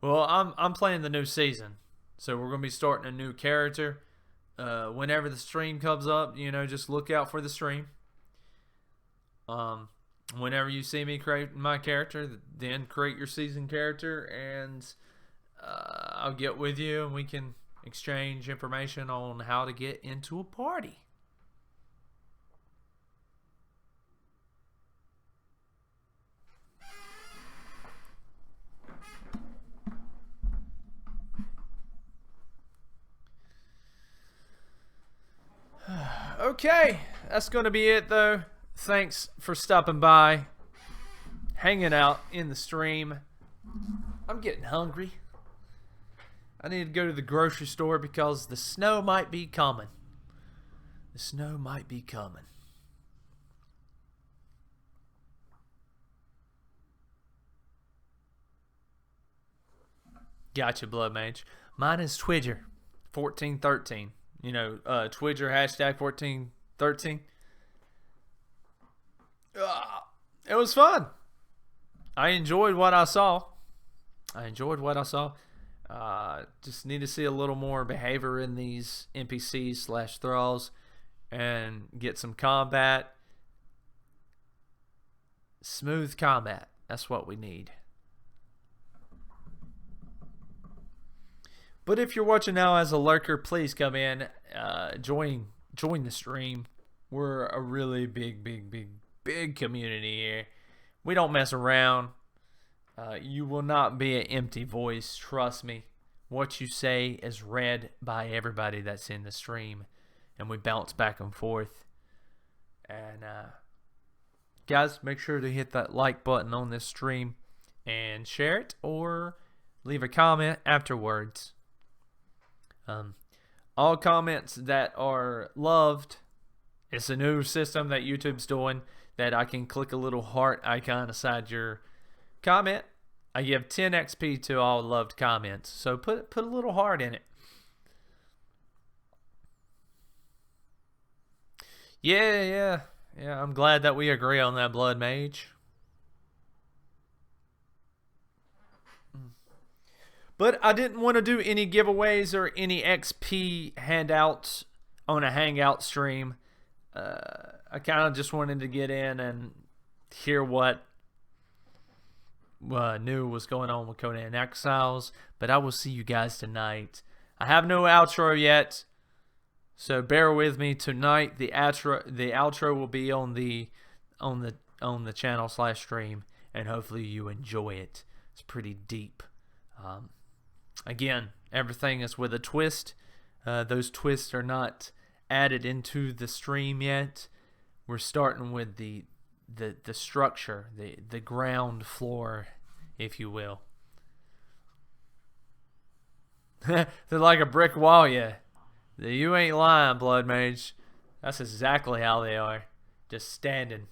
Well, I'm playing the new season, so we're gonna be starting a new character. Whenever the stream comes up, just look out for the stream. Whenever you see me create my character, then create your season character, and I'll get with you and we can exchange information on how to get into a party. Okay, that's going to be it though. Thanks for stopping by, hanging out in the stream. I'm getting hungry. I need to go to the grocery store because the snow might be coming. The snow might be coming. Gotcha, Blood Mage. Mine is Twidger 1413. Twidger hashtag 1413. It was fun. I enjoyed what I saw. Just need to see a little more behavior in these NPCs / thralls and get some combat. Smooth combat. That's what we need. But if you're watching now as a lurker, please come in, join the stream. We're a really big community here. We don't mess around. You will not be an empty voice, trust me. What you say is read by everybody that's in the stream, and we bounce back and forth. And guys, make sure to hit that like button on this stream and share it or leave a comment afterwards. All comments that are loved, it's a new system that YouTube's doing that I can click a little heart icon beside your comment. I give 10 XP to all loved comments, so put a little heart in it. Yeah, I'm glad that we agree on that, Blood Mage. But I didn't want to do any giveaways or any XP handouts on a Hangout stream. I kind of just wanted to get in and hear what new was going on with Conan Exiles. But I will see you guys tonight. I have no outro yet, so bear with me tonight. The outro will be on the channel / stream, and hopefully you enjoy it. It's pretty deep. Again, everything is with a twist. Those twists are not added into the stream yet. We're starting with the structure, the ground floor, if you will. They're like a brick wall, yeah. You ain't lying, Blood Mage. That's exactly how they are. Just standing.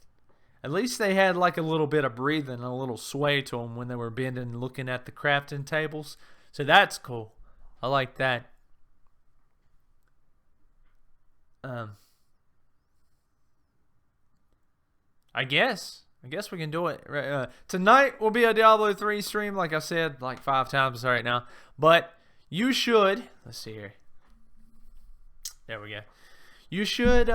At least they had like a little bit of breathing, a little sway to them when they were bending and looking at the crafting tables. So that's cool. I like that. I guess we can do it. Tonight will be a Diablo 3 stream, like I said, like 5 times right now. But you should, let's see here. There we go. You should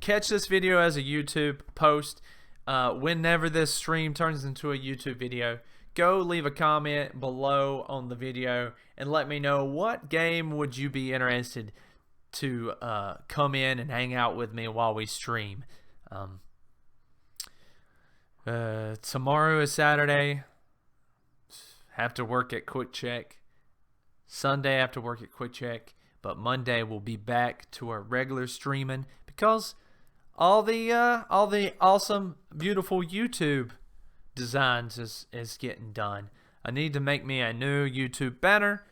catch this video as a YouTube post. Whenever this stream turns into a YouTube video, go leave a comment below on the video and let me know what game would you be interested to come in and hang out with me while we stream. Tomorrow is Saturday. Have to work at Quick Check. Sunday I have to work at Quick Check. But Monday we'll be back to our regular streaming because all the awesome, beautiful YouTube designs is getting done. I need to make me a new YouTube banner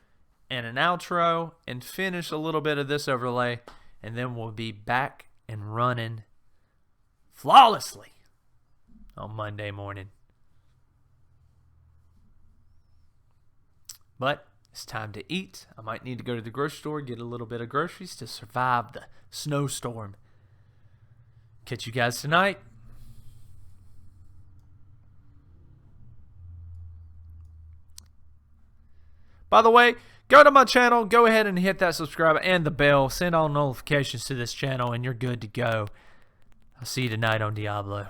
and an outro and finish a little bit of this overlay, and then we'll be back and running flawlessly on Monday morning. But it's time to eat. I might need to go to the grocery store, get a little bit of groceries to survive the snowstorm. Catch you guys tonight. By the way, go to my channel, go ahead and hit that subscribe and the bell, send all notifications to this channel, and you're good to go. I'll see you tonight on Diablo.